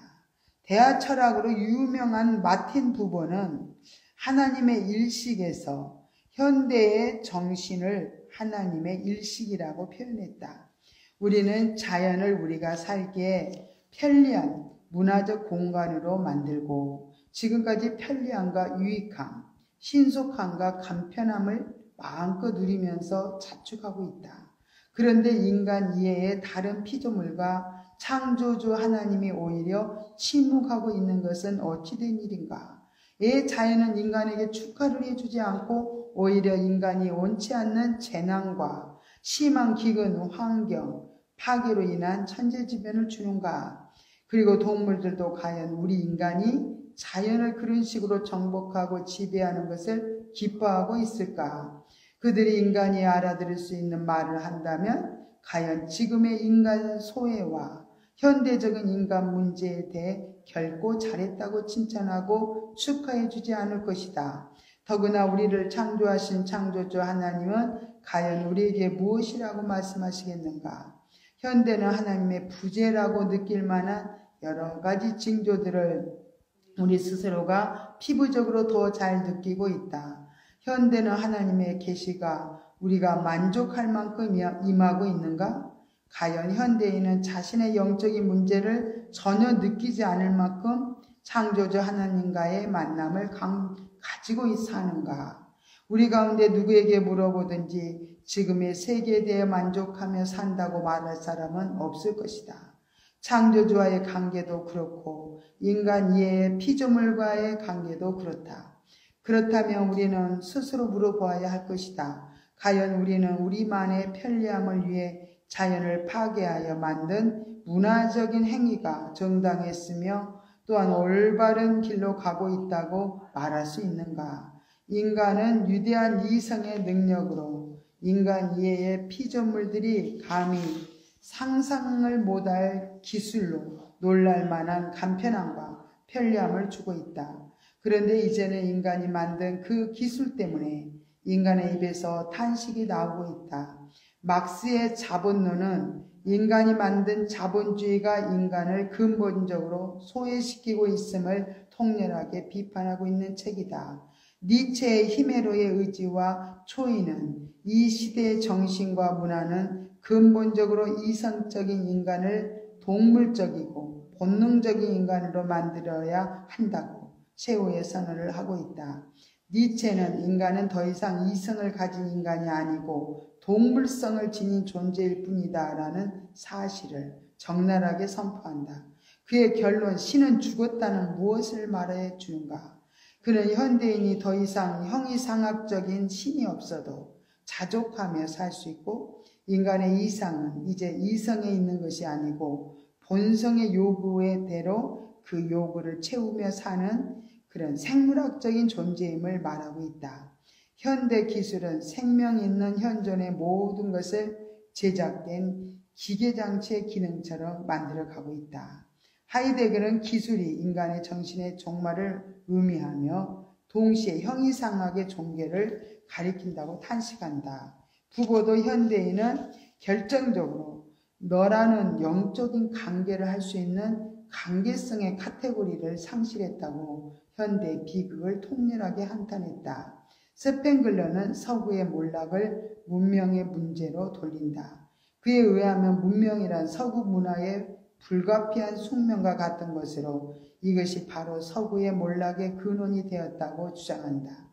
대하 철학으로 유명한 마틴 부버는 하나님의 일식에서 현대의 정신을 하나님의 일식이라고 표현했다. 우리는 자연을 우리가 살기에 편리한 문화적 공간으로 만들고 지금까지 편리함과 유익함, 신속함과 간편함을 마음껏 누리면서 자축하고 있다. 그런데 인간 이외의 다른 피조물과 창조주 하나님이 오히려 침묵하고 있는 것은 어찌된 일인가? 왜 자연은 인간에게 축하를 해주지 않고 오히려 인간이 원치 않는 재난과 심한 기근, 환경, 파괴로 인한 천재지변을 주는가? 그리고 동물들도 과연 우리 인간이 자연을 그런 식으로 정복하고 지배하는 것을 기뻐하고 있을까? 그들이 인간이 알아들을 수 있는 말을 한다면 과연 지금의 인간 소외와 현대적인 인간 문제에 대해 결코 잘했다고 칭찬하고 축하해 주지 않을 것이다. 더구나 우리를 창조하신 창조주 하나님은 과연 우리에게 무엇이라고 말씀하시겠는가? 현대는 하나님의 부재라고 느낄 만한 여러 가지 징조들을 우리 스스로가 피부적으로 더 잘 느끼고 있다. 현대는 하나님의 계시가 우리가 만족할 만큼 임하고 있는가? 과연 현대인은 자신의 영적인 문제를 전혀 느끼지 않을 만큼 창조주 하나님과의 만남을 가지고 사는가? 우리 가운데 누구에게 물어보든지 지금의 세계에 대해 만족하며 산다고 말할 사람은 없을 것이다. 창조주와의 관계도 그렇고 인간 이외의 피조물과의 관계도 그렇다. 그렇다면 우리는 스스로 물어보아야 할 것이다. 과연 우리는 우리만의 편리함을 위해 자연을 파괴하여 만든 문화적인 행위가 정당했으며 또한 올바른 길로 가고 있다고 말할 수 있는가? 인간은 위대한 이성의 능력으로 인간 이외의 피조물들이 감히 상상을 못할 기술로 놀랄 만한 간편함과 편리함을 주고 있다. 그런데 이제는 인간이 만든 그 기술 때문에 인간의 입에서 탄식이 나오고 있다. 막스의 자본론은 인간이 만든 자본주의가 인간을 근본적으로 소외시키고 있음을 통렬하게 비판하고 있는 책이다. 니체의 히메로의 의지와 초인은 이 시대의 정신과 문화는 근본적으로 이성적인 인간을 동물적이고 본능적인 인간으로 만들어야 한다고 최후의 선언을 하고 있다. 니체는 인간은 더 이상 이성을 가진 인간이 아니고 동물성을 지닌 존재일 뿐이다 라는 사실을 적나라하게 선포한다. 그의 결론, 신은 죽었다는 무엇을 말해 주는가? 그는 현대인이 더 이상 형이상학적인 신이 없어도 자족하며 살 수 있고 인간의 이상은 이제 이성에 있는 것이 아니고 본성의 요구에 대로 그 요구를 채우며 사는 그런 생물학적인 존재임을 말하고 있다. 현대 기술은 생명 있는 현존의 모든 것을 제작된 기계장치의 기능처럼 만들어가고 있다. 하이데거는 기술이 인간의 정신의 종말을 의미하며 동시에 형이상학의 종교를 가리킨다고 탄식한다. 부고도 현대인은 결정적으로 너라는 영적인 관계를 할 수 있는 관계성의 카테고리를 상실했다고 현대 비극을 통렬하게 한탄했다. 스팽글러는 서구의 몰락을 문명의 문제로 돌린다. 그에 의하면 문명이란 서구 문화의 불가피한 숙명과 같은 것으로 이것이 바로 서구의 몰락의 근원이 되었다고 주장한다.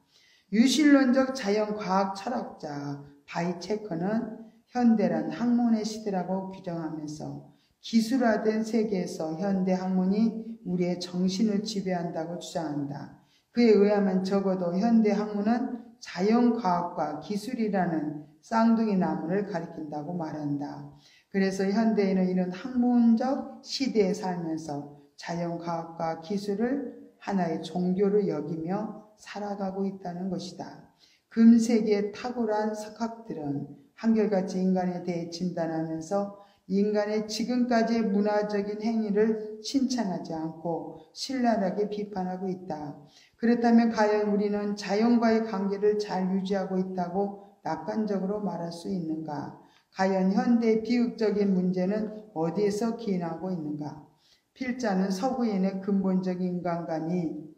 유실론적 자연과학 철학자 바이체커는 현대란 학문의 시대라고 규정하면서 기술화된 세계에서 현대 학문이 우리의 정신을 지배한다고 주장한다. 그에 의하면 적어도 현대 학문은 자연과학과 기술이라는 쌍둥이 나무를 가리킨다고 말한다. 그래서 현대인은 이런 학문적 시대에 살면서 자연과학과 기술을 하나의 종교로 여기며 살아가고 있다는 것이다. 금세기의 탁월한 석학들은 한결같이 인간에 대해 진단하면서 인간의 지금까지의 문화적인 행위를 칭찬하지 않고 신랄하게 비판하고 있다. 그렇다면 과연 우리는 자연과의 관계를 잘 유지하고 있다고 낙관적으로 말할 수 있는가? 과연 현대의 비극적인 문제는 어디에서 기인하고 있는가? 필자는 서구인의 근본적인 인간관이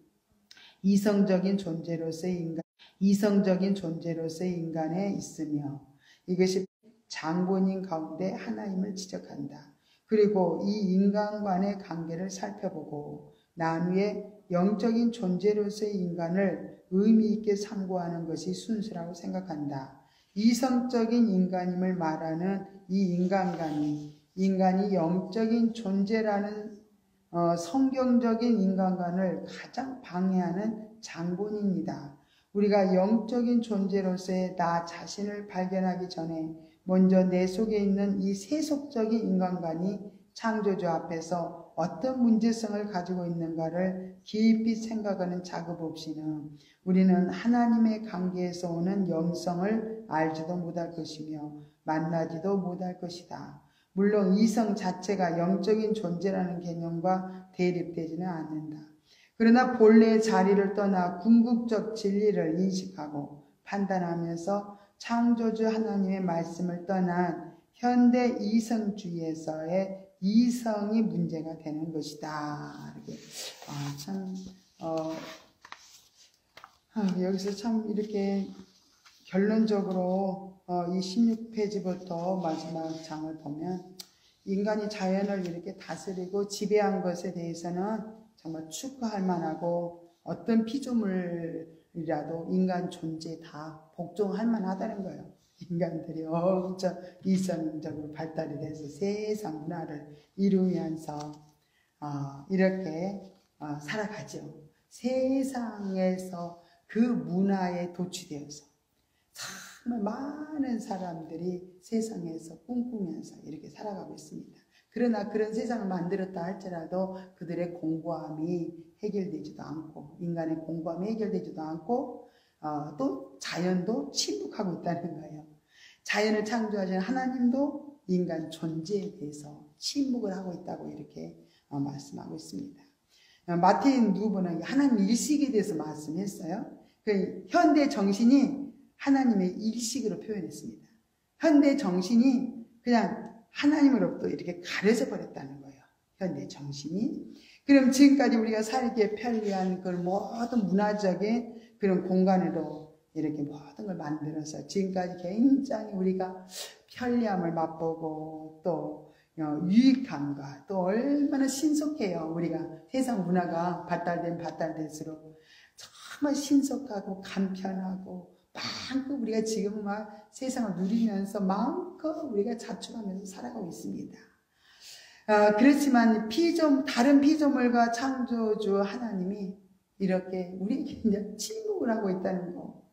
이성적인 존재로서의 이성적인 존재로서의 인간에 있으며 이것이 장본인 가운데 하나임을 지적한다. 그리고 이 인간 간의 관계를 살펴보고 난 후에 영적인 존재로서의 인간을 의미 있게 상고하는 것이 순수라고 생각한다. 이성적인 인간임을 말하는 이 인간이 영적인 존재라는 성경적인 인간관을 가장 방해하는 장본인이다. 우리가 영적인 존재로서의 나 자신을 발견하기 전에 먼저 내 속에 있는 이 세속적인 인간관이 창조주 앞에서 어떤 문제성을 가지고 있는가를 깊이 생각하는 작업 없이는 우리는 하나님의 관계에서 오는 영성을 알지도 못할 것이며 만나지도 못할 것이다. 물론 이성 자체가 영적인 존재라는 개념과 대립되지는 않는다. 그러나 본래의 자리를 떠나 궁극적 진리를 인식하고 판단하면서 창조주 하나님의 말씀을 떠난 현대 이성주의에서의 이성이 문제가 되는 것이다. 이렇게 여기서 참 이렇게 결론적으로 이 16페이지부터 마지막 장을 보면 인간이 자연을 이렇게 다스리고 지배한 것에 대해서는 정말 축하할 만하고 어떤 피조물이라도 인간 존재에 다 복종할 만하다는 거예요. 인간들이 엄청 이성적으로 발달이 돼서 세상 문화를 이루면서 이렇게 살아가죠. 세상에서 그 문화에 도취되어서 정말 많은 사람들이 세상에서 꿈꾸면서 이렇게 살아가고 있습니다. 그러나 그런 세상을 만들었다 할지라도 그들의 공고함이 해결되지도 않고 인간의 공고함이 해결되지도 않고 또 자연도 침묵하고 있다는 거예요. 자연을 창조하신 하나님도 인간 존재에 대해서 침묵을 하고 있다고 이렇게 말씀하고 있습니다. 마틴 누버는 하나님 일식에 대해서 말씀했어요. 그 현대 정신이 하나님의 일식으로 표현했습니다. 현대 정신이 그냥 하나님으로부터 이렇게 가려져 버렸다는 거예요. 현대 정신이. 그럼 지금까지 우리가 살기에 편리한 그런 모든 문화적인 그런 공간으로 이렇게 모든 걸 만들어서 지금까지 굉장히 우리가 편리함을 맛보고 또 유익함과 또 얼마나 신속해요. 우리가 세상 문화가 발달될수록 정말 신속하고 간편하고 마음껏 우리가 지금 막 세상을 누리면서 마음껏 우리가 자축하면서 살아가고 있습니다. 그렇지만 다른 피조물과 창조주 하나님이 이렇게 우리에게 그냥 침묵을 하고 있다는 거.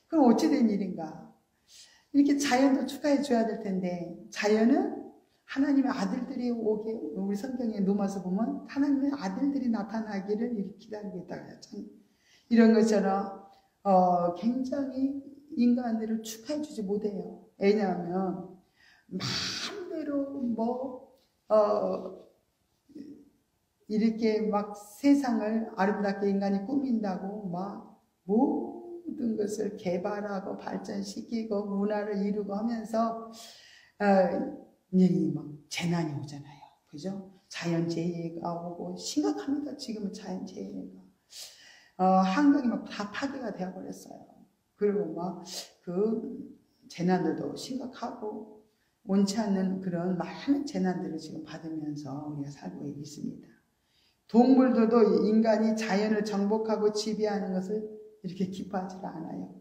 그럼 어찌 된 일인가? 이렇게 자연도 축하해 줘야 될 텐데 자연은 하나님의 아들들이 오게 우리 성경에 넘어서 보면 하나님의 아들들이 나타나기를 이렇게 기다리고 있다고 하죠. 이런 것처럼 굉장히 인간들을 축하해 주지 못해요. 왜냐하면 마음대로 이렇게 막 세상을 아름답게 인간이 꾸민다고 막 모든 것을 개발하고 발전시키고 문화를 이루고 하면서 막 재난이 오잖아요. 그죠? 자연재해가 오고 심각합니다. 지금은 자연재해가. 한강이 막 다 파괴가 되어버렸어요. 그리고 막 그 재난들도 심각하고 원치 않는 그런 많은 재난들을 지금 받으면서 우리가 살고 있습니다. 동물들도 인간이 자연을 정복하고 지배하는 것을 이렇게 기뻐하지 않아요.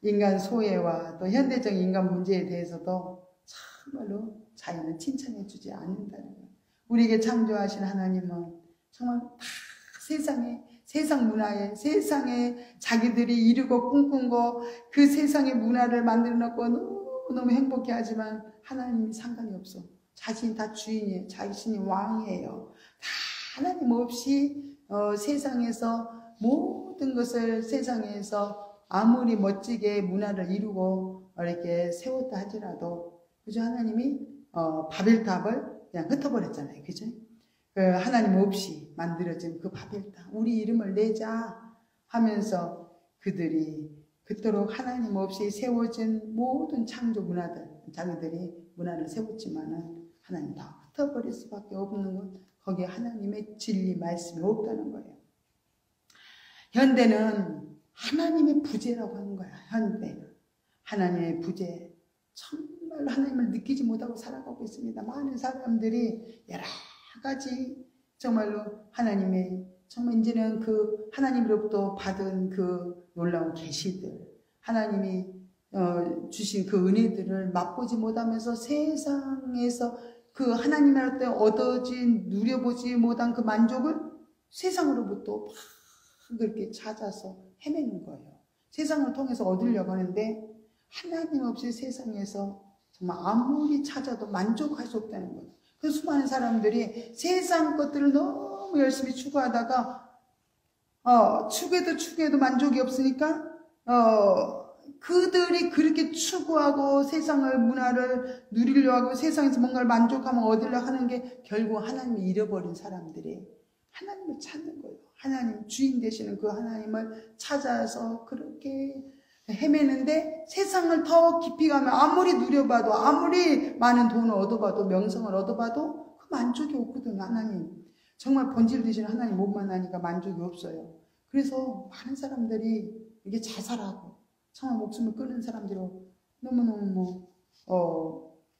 인간 소외와 또 현대적인 인간 문제에 대해서도 정말로 자연을 칭찬해 주지 않는다는 거예요. 우리에게 창조하신 하나님은 정말 다 세상 문화에 세상에 자기들이 이루고 꿈꾼 거 그 세상의 문화를 만들어 놓고 너무 행복해 하지만 하나님이 상관이 없어. 자신이 다 주인이에요. 자신이 왕이에요. 다 하나님 없이 세상에서 모든 것을 세상에서 아무리 멋지게 문화를 이루고 이렇게 세웠다 하더라도 그죠? 하나님이 바벨탑을 그냥 흩어버렸잖아요. 그죠? 하나님 없이 만들어진 그 바벨탑 우리 이름을 내자 하면서 그들이 그토록 하나님 없이 세워진 모든 창조 문화들 자기들이 문화를 세웠지만은 하나님 다 흩어버릴 수밖에 없는 것 거기에 하나님의 진리 말씀이 없다는 거예요. 현대는 하나님의 부재라고 하는 거야. 현대 하나님의 부재, 정말 하나님을 느끼지 못하고 살아가고 있습니다. 많은 사람들이 여러 가지 정말로 하나님의, 정말 이제는 그 하나님으로부터 받은 그 놀라운 계시들, 하나님이 주신 그 은혜들을 맛보지 못하면서 세상에서 그 하나님으로부터 얻어진, 누려보지 못한 그 만족을 세상으로부터 막 그렇게 찾아서 헤매는 거예요. 세상을 통해서 얻으려고 하는데 하나님 없이 세상에서 정말 아무리 찾아도 만족할 수 없다는 거예요. 그 수많은 사람들이 세상 것들을 너무 열심히 추구하다가 추구해도 만족이 없으니까 그들이 그렇게 추구하고 세상을, 문화를 누리려고 하고 세상에서 뭔가를 만족하면 얻으려고 하는 게 결국 하나님을 잃어버린 사람들이 하나님을 찾는 거예요. 하나님, 주인 되시는 그 하나님을 찾아서 그렇게 헤매는데 세상을 더 깊이 가면 아무리 누려봐도, 아무리 많은 돈을 얻어봐도, 명성을 얻어봐도 그 만족이 없거든요. 하나님, 정말 본질 되시는 하나님 못 만나니까 만족이 없어요. 그래서 많은 사람들이 이게 자살하고 정말 목숨을 끊는 사람들이 너무너무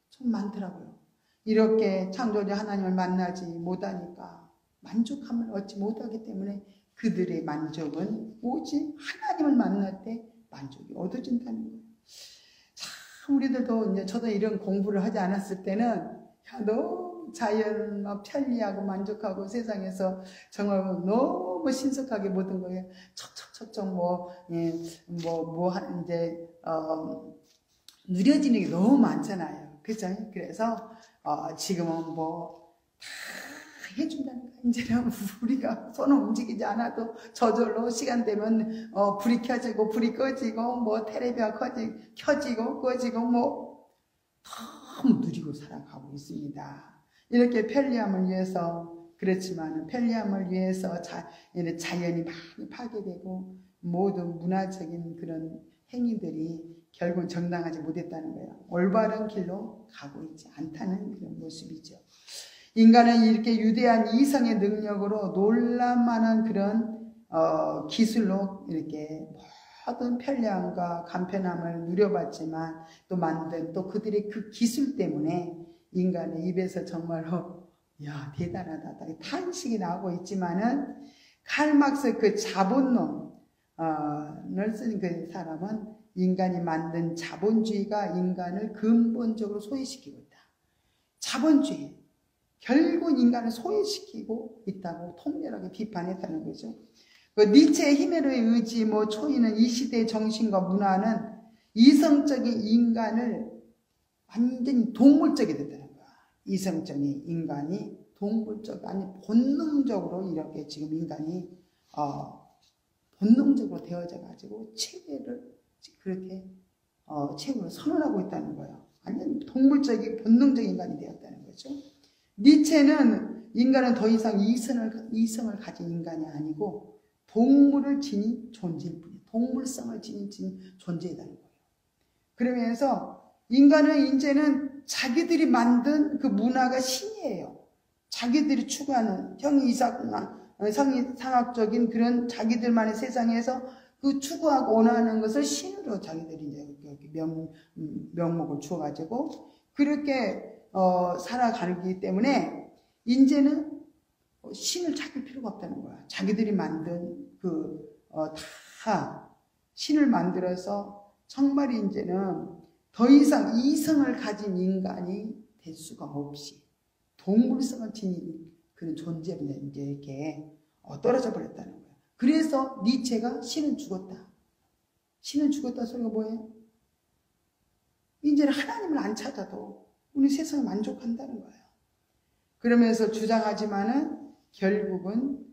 좀 많더라고요. 이렇게 창조주 하나님을 만나지 못하니까 만족함을 얻지 못하기 때문에 그들의 만족은 오직 하나님을 만날 때 만족이 얻어진다는 거예요. 참, 우리들도 이제 저도 이런 공부를 하지 않았을 때는 너무 자연 편리하고 만족하고 세상에서 정말 너무 신속하게 모든 거에 척척척척 누려지는 게 너무 많잖아요. 그죠? 그래서 지금은 다 해준다는 거예요. 이제는 우리가 손을 움직이지 않아도 저절로 시간 되면 불이 켜지고 불이 꺼지고 텔레비가 켜지고 꺼지고 너무 누리고 살아가고 있습니다. 이렇게 편리함을 위해서, 그렇지만 편리함을 위해서 자연이 많이 파괴되고 모든 문화적인 그런 행위들이 결국은 정당하지 못했다는 거예요. 올바른 길로 가고 있지 않다는 그런 모습이죠. 인간은 이렇게 유대한 이성의 능력으로 놀랄만한 그런 기술로 이렇게 모든 편리함과 간편함을 누려봤지만 또 만든 또 그들의 그 기술 때문에 인간의 입에서 정말로 야 대단하다 탄식이 나오고 있지만은 칼막스 그 자본론을 쓴 그 사람은 인간이 만든 자본주의가 인간을 근본적으로 소외시키고 있다. 자본주의 결국 인간을 소외시키고 있다고 통렬하게 비판했다는 거죠. 그 니체의 힘으로의 의지, 초이는 이 시대의 정신과 문화는 이성적인 인간을 완전히 동물적이 됐다는 거야. 이성적인 인간이 동물적, 아니 본능적으로 이렇게 지금 인간이 본능적으로 되어져 가지고 체계를 그렇게 체계를 선언하고 있다는 거예요. 완전 동물적인 본능적인 인간이 되었다는 거죠. 니체는 인간은 더 이상 이성을 가진 인간이 아니고 동물을 지닌 존재일 뿐이에요. 동물성을 지닌 존재이다는 거예요. 그러면서 인간은 이제는 자기들이 만든 그 문화가 신이에요. 자기들이 추구하는 형이상학적인 그런 자기들만의 세상에서 그 추구하고 원하는 것을 신으로 자기들이 이제 명목을 주어가지고 그렇게 살아가기 때문에 이제는 신을 찾을 필요가 없다는 거야. 자기들이 만든 다 신을 만들어서 정말 이제는 더 이상 이성을 가진 인간이 될 수가 없이 동물성을 지닌 그런 존재로 이제 이렇게 떨어져 버렸다는 거야. 그래서 니체가 신은 죽었다. 신은 죽었다 소리가 뭐예요? 이제는 하나님을 안 찾아도 우리 세상을 만족한다는 거예요. 그러면서 주장하지만은 결국은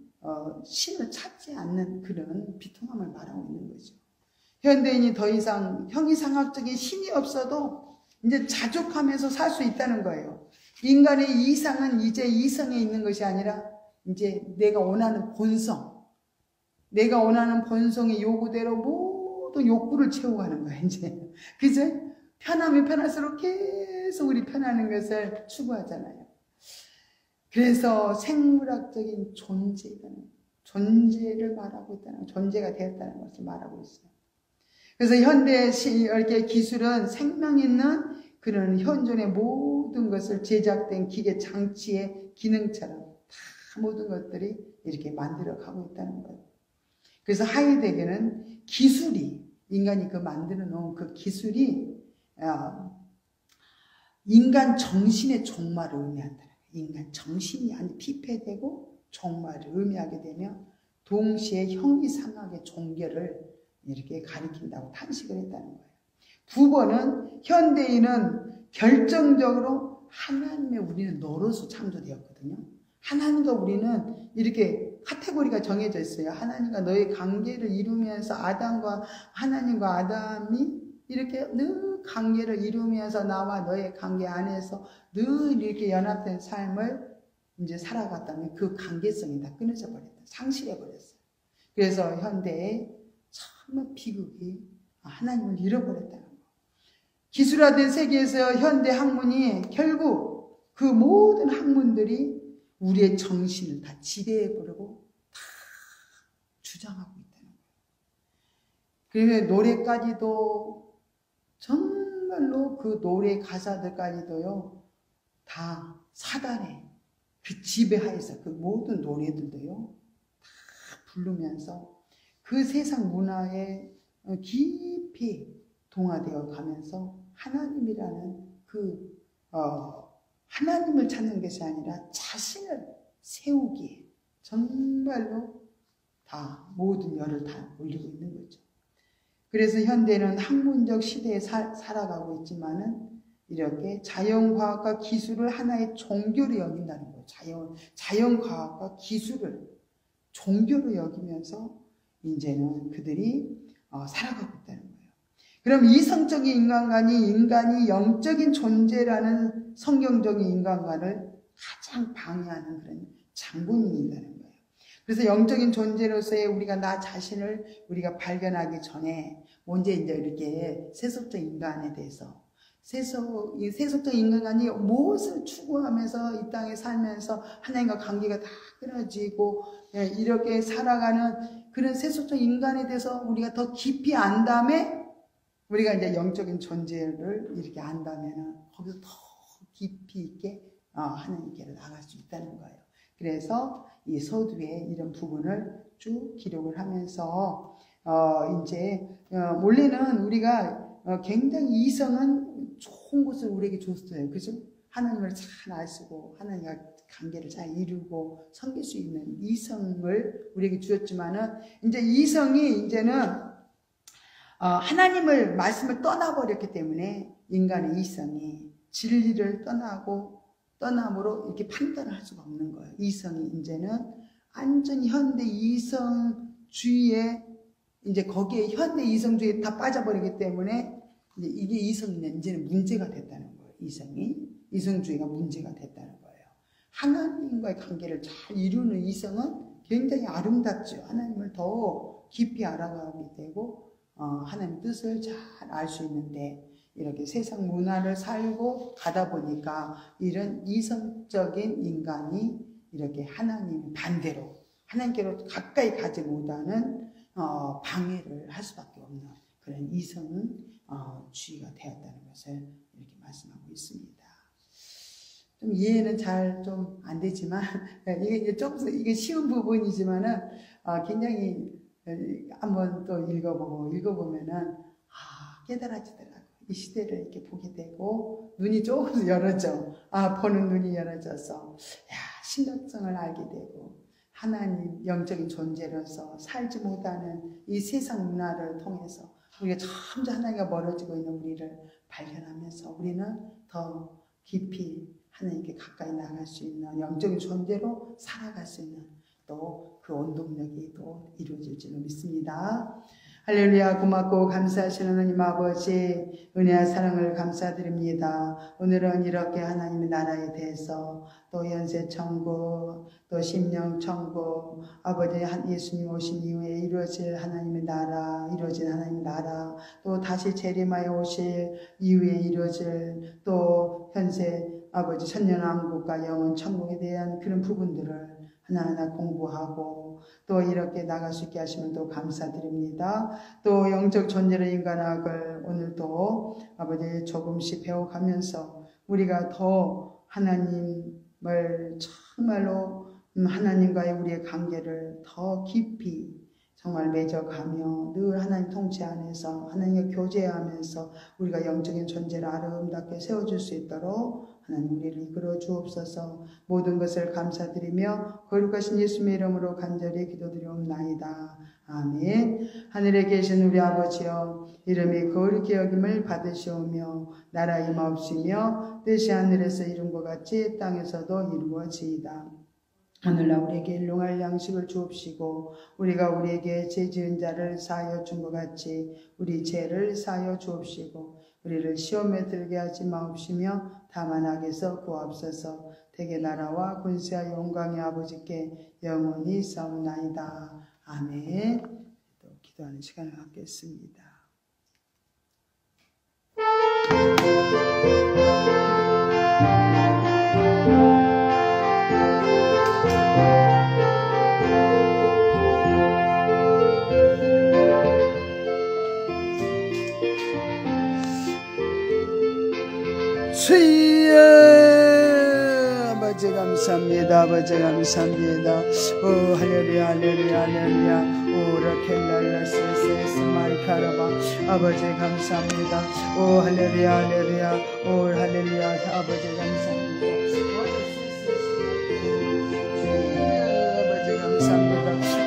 신을 찾지 않는 그런 비통함을 말하고 있는 거죠. 현대인이 더 이상 형이상학적인 신이 없어도 이제 자족하면서 살 수 있다는 거예요. 인간의 이상은 이제 이성에 있는 것이 아니라 이제 내가 원하는 본성, 내가 원하는 본성의 요구대로 모든 욕구를 채워가는 거예요. 이제 그죠? 편하면 편할수록 계속 우리 편하는 것을 추구하잖아요. 그래서 생물학적인 존재는 존재를 말하고 있다는, 존재가 되었다는 것을 말하고 있어요. 그래서 현대 이렇게 기술은 생명 있는 그런 현존의 모든 것을 제작된 기계 장치의 기능처럼 다 모든 것들이 이렇게 만들어 가고 있다는 거예요. 그래서 하이데게는 기술이, 인간이 그 만들어 놓은 그 기술이 인간 정신의 종말을 의미한다는 거예요. 인간 정신이 아니 피폐되고 종말을 의미하게 되며 동시에 형이상학의 종결을 이렇게 가리킨다고 탄식을 했다는 거예요. 9번은 현대인은 결정적으로 하나님의 우리는 너로서 창조되었거든요. 하나님과 우리는 이렇게 카테고리가 정해져 있어요. 하나님과 너의 관계를 이루면서 하나님과 아담이 이렇게 늘 관계를 이루면서 나와 너의 관계 안에서 늘 이렇게 연합된 삶을 이제 살아갔다면 그 관계성이 다 끊어져 버렸다. 상실해 버렸어요. 그래서 현대에 정말 비극이 하나님을 잃어버렸다는 거. 기술화된 세계에서 현대 학문이 결국 그 모든 학문들이 우리의 정신을 다 지배해버리고 다 주장하고 있다는 거예요. 그래서 노래까지도 정말로 그 노래 가사들까지도요 다 사단의 그 지배하에서 그 모든 노래들도요 다 부르면서 그 세상 문화에 깊이 동화되어 가면서 하나님이라는 그 하나님을 찾는 것이 아니라 자신을 세우기에 정말로 다 모든 열을 다 올리고 있는 거죠. 그래서 현대는 학문적 시대에 살아가고 있지만은 이렇게 자연과학과 기술을 하나의 종교로 여긴다는 거예요. 자연과학과 기술을 종교로 여기면서 이제는 그들이 살아가고 있다는 거예요. 그럼 이성적인 인간이 영적인 존재라는 성경적인 인간관을 가장 방해하는 그런 장본인이라는 거예요. 그래서 영적인 존재로서의 우리가 나 자신을 우리가 발견하기 전에 먼저 이제 이렇게 세속적 인간에 대해서 세속적 인간이 무엇을 추구하면서 이 땅에 살면서 하나님과 관계가 다 끊어지고 이렇게 살아가는 그런 세속적 인간에 대해서 우리가 더 깊이 안 다음에 우리가 이제 영적인 존재를 이렇게 안다면은 거기서 더 깊이 있게 하나님께로 나갈 수 있다는 거예요. 그래서 이 서두에 이런 부분을 쭉 기록을 하면서 이제 원래는 우리가 굉장히 이성은 좋은 것을 우리에게 줬어요. 그죠? 하나님을 잘 아시고 하나님과 관계를 잘 이루고 섬길 수 있는 이성을 우리에게 주었지만은 이제 이성이 이제는 하나님을 말씀을 떠나버렸기 때문에 인간의 이성이 진리를 떠남으로 이렇게 판단을 할 수가 없는 거예요. 이성이 이제는 완전히 현대 이성주의에 이제 거기에 현대 이성주의에 다 빠져버리기 때문에 이제 이게 이성이 이제는 문제가 됐다는 거예요. 이성주의가 문제가 됐다는 거예요. 하나님과의 관계를 잘 이루는 이성은 굉장히 아름답죠. 하나님을 더 깊이 알아가게 되고 하나님 뜻을 잘 알 수 있는데 이렇게 세상 문화를 살고 가다 보니까 이런 이성적인 인간이 이렇게 하나님 반대로 하나님께로 가까이 가지 못하는 방해를 할 수밖에 없는 그런 이성주의가 되었다는 것을 이렇게 말씀하고 있습니다. 좀 이해는 잘 좀 안 되지만 이게 조금 이게 쉬운 부분이지만은 굉장히 한번 또 읽어보면은 깨달아지더라고. 이 시대를 이렇게 보게 되고 눈이 조금 열어져. 보는 눈이 열어져서 신령성을 알게 되고 하나님 영적인 존재로서 살지 못하는 이 세상 문화를 통해서 우리가 점점 하나님과 멀어지고 있는 우리를 발견하면서 우리는 더 깊이 하나님께 가까이 나갈 수 있는 영적인 존재로 살아갈 수 있는 또 그 원동력이 또 이루어질 줄 믿습니다. 할렐루야. 고맙고 감사하시는 하나님 아버지 은혜와 사랑을 감사드립니다. 오늘은 이렇게 하나님의 나라에 대해서 또 연세천국 또 심령천국 아버지 예수님 오신 이후에 이루어질 하나님의 나라 또 다시 재림하여 오실 이후에 이루어질 또 현세 아버지 천년왕국과 영원 천국에 대한 그런 부분들을 하나하나 공부하고 또 이렇게 나갈 수 있게 하시면 또 감사드립니다. 또 영적 존재로 인간학을 오늘도 아버지 조금씩 배워가면서 우리가 더 하나님을 정말로 하나님과의 우리의 관계를 더 깊이 정말 맺어가며 늘 하나님 통치 안에서 하나님과 교제하면서 우리가 영적인 존재를 아름답게 세워줄 수 있도록 하나님 우리를 이끌어 주옵소서. 모든 것을 감사드리며 거룩하신 예수님의 이름으로 간절히 기도드리옵나이다. 아멘. 하늘에 계신 우리 아버지여, 이름이 거룩히 여김을 받으시오며 나라 임하옵시며 뜻이 하늘에서 이룬 것 같이 땅에서도 이루어지이다. 오늘날 우리에게 일용할 양식을 주옵시고 우리가 우리에게 죄 지은 자를 사하여 준 것 같이 우리 죄를 사하여 주옵시고 우리를 시험에 들게 하지 마옵시며 다만 악에서 구하옵소서. 대개 나라와 권세와 영광의 아버지께 영원히 싸움나이다. 아멘. 또 기도하는 시간을 갖겠습니다. 주여 아버지 감사합니다. 아버지 감사합니다. 오 할렐루야 할렐루야 할렐루야 오라켈랄라세세스 마이카라바 아버지 감사합니다. 오 할렐루야 할렐루야 오 할렐루야 아버지 감사합니다.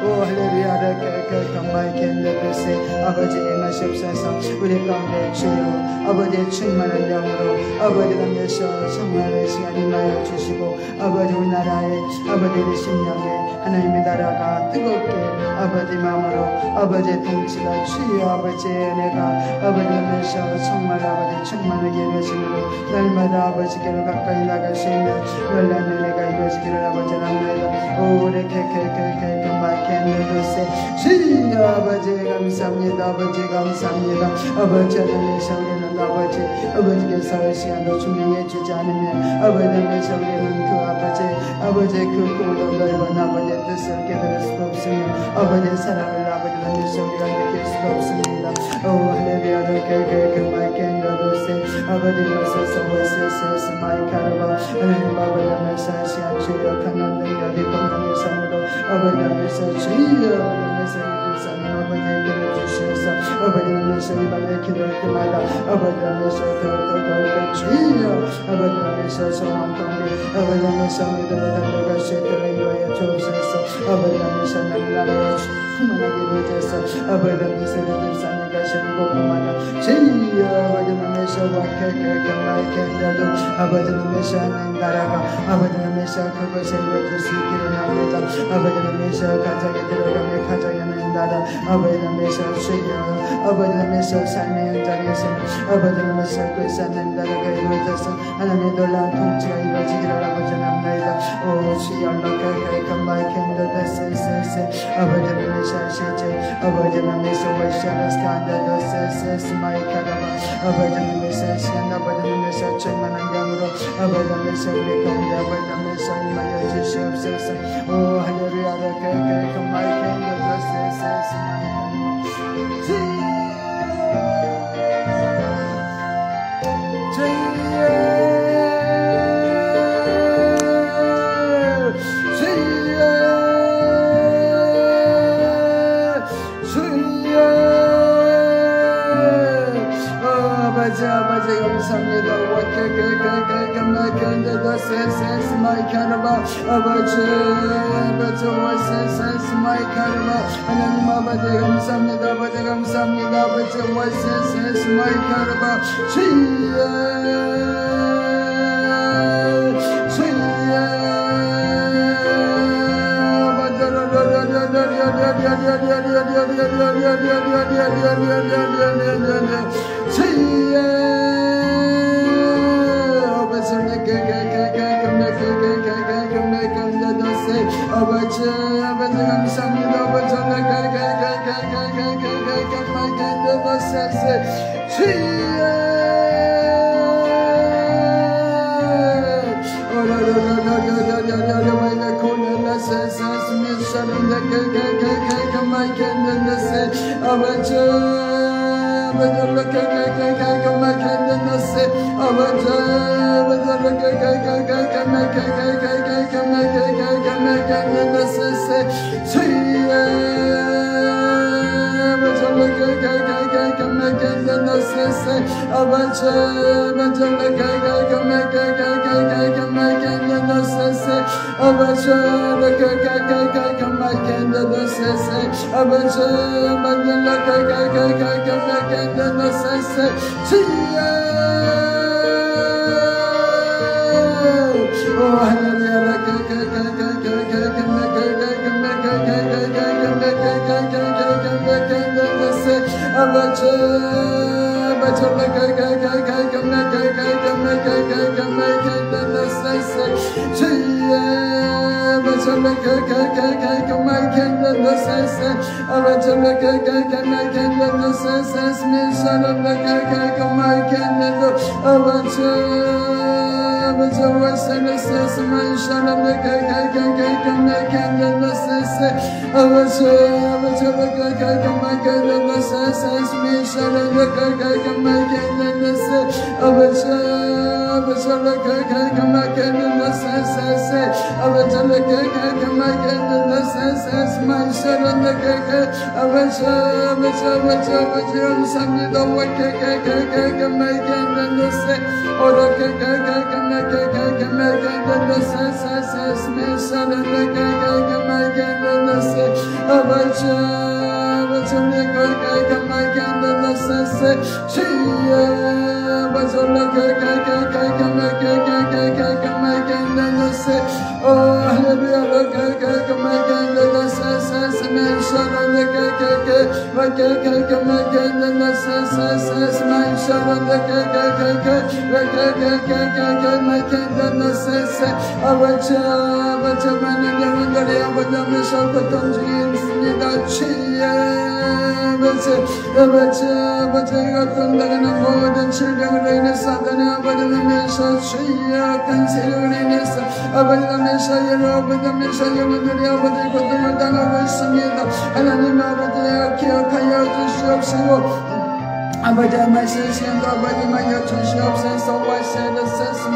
오 할렐루야 정말 견뎌주세 아버지 임하시옵소서. 우리 가운데 주여 아버지의 충만한 영으로 아버지가 내셔 정말 시간 임하여 주시고 아버지 우리나라의 아버지의 심령에 하나님의 나라가 뜨겁게 아버지 마음으로 아버지의 통치가 주여 아버지의 은혜가 아버지가 내셔 정말 아버지 충만하게 이루어지므로 날마다 아버지께로 가까이 나갈 수 있는 놀라운 은혜가 이루어지기를 아버지 합니다. 오래 케케케케 마이캔드로세 주여 아버지 감사합니다. 아버지 감사합니다. 아버지 하나님께서 우리는 아버지께서 이 시간도 증명해 주지 않으면 아버지께서 우리는 그 아버지의 그 꼴도 넓은 아버지의 뜻을 깨달을 수도 없으며 아버지의 사랑을 아버지께서 우리가 느낄 수도 없습니다. 오 할렐루야 그 마이캔드로세 아버지 머서서 마이카르바 하나님 아버지께서 시간 주여 강한 능력이 건강의 삶으로 아버지께서 주여 아버지께서 아버지에게 주시옵소서. 아버지께서 이 밤에 기도할 때마다 아버지께서 더욱더 주여 아버지께서 소망 가운데 아버지께서 믿음을 달려갈 수 있도록 인도하여 주옵소서. 아버지께서 나라가 충만하게 이루어져서 아버지께서 우리들 삶에 가시는 곳마다 주여 아버지께서 와케케케마이케인데도 아버지께서 하나님 나라가 아버지께서 그것에 이루어질 수 있기를 합니다. 아버지께서 가정에 들어가며 가정에 하나님 나라 아버지께서 주여 아버지께서 삶의 현장에서 아버지께서 그 하나님 나라가 이루어져서 하나님의 놀라운 통치가 이루어지기를 아버지 합니다. 오 주여 마이캔데데세세세 아버지께서 시제 아버지께서 와샤라스 칸데데세세 마이카라바 아버지께서 시간 아버지께서 충만한 영으로 아버지께서 우리 가운데 아버지께서 임하여 주시옵소서. 오 할렐루야 마이캔데데세세 아버지 감사합니다. 하나님 아버지 감사합니다. 아버지 감사합니다. 아버지 와세세스 마이카르바 아버지 아버지의 말씀 시간도 아버지만 여쭈시옵소서. 와시르세스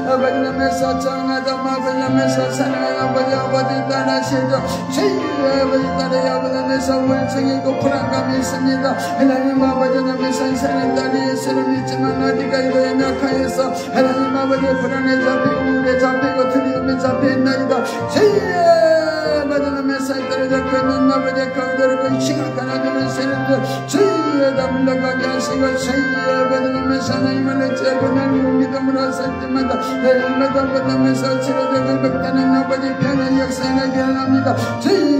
아버지님께서 정하다 아버지님께서 사랑하는 아버지 따라시죠. 주의 아버지 따라 아버지님께서 우울증이고 불안감이 있습니다. 하나님 아버지님께서 사람들이 예수를 믿지만 어디가 이거 연약하여서 하나님 아버지 불안에 잡히고 우울에 잡히고 두려움에 잡혀있나이다. 주의 아버지님께서 떨어져 끄는 아버지 가운데로 심각한 아들을 세는데 주의 답을 나가게 하시고 주의 아버지님께서 하나님을 내치고 나는 믿음으로 살 때마다 날마다 아버지님께서 치료되고 극단한 아버지 편한 역사에 기원합니다. 주의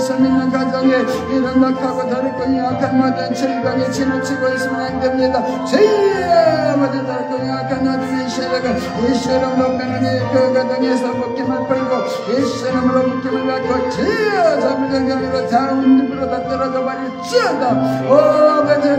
예수님은 가정에 이런 낙하고 다르고 약한 모든 질병에 치료치고 있으면 안 됩니다. 주의 아버지 다르고 약한 아들의 시력을 예수님으로 가느니 그 가정에서 묶임을 풀고 예수님으로 묶임을 갖고 주여 자부정경으로 자운님으로 다 떨어져 버릴지어다. 오 아버지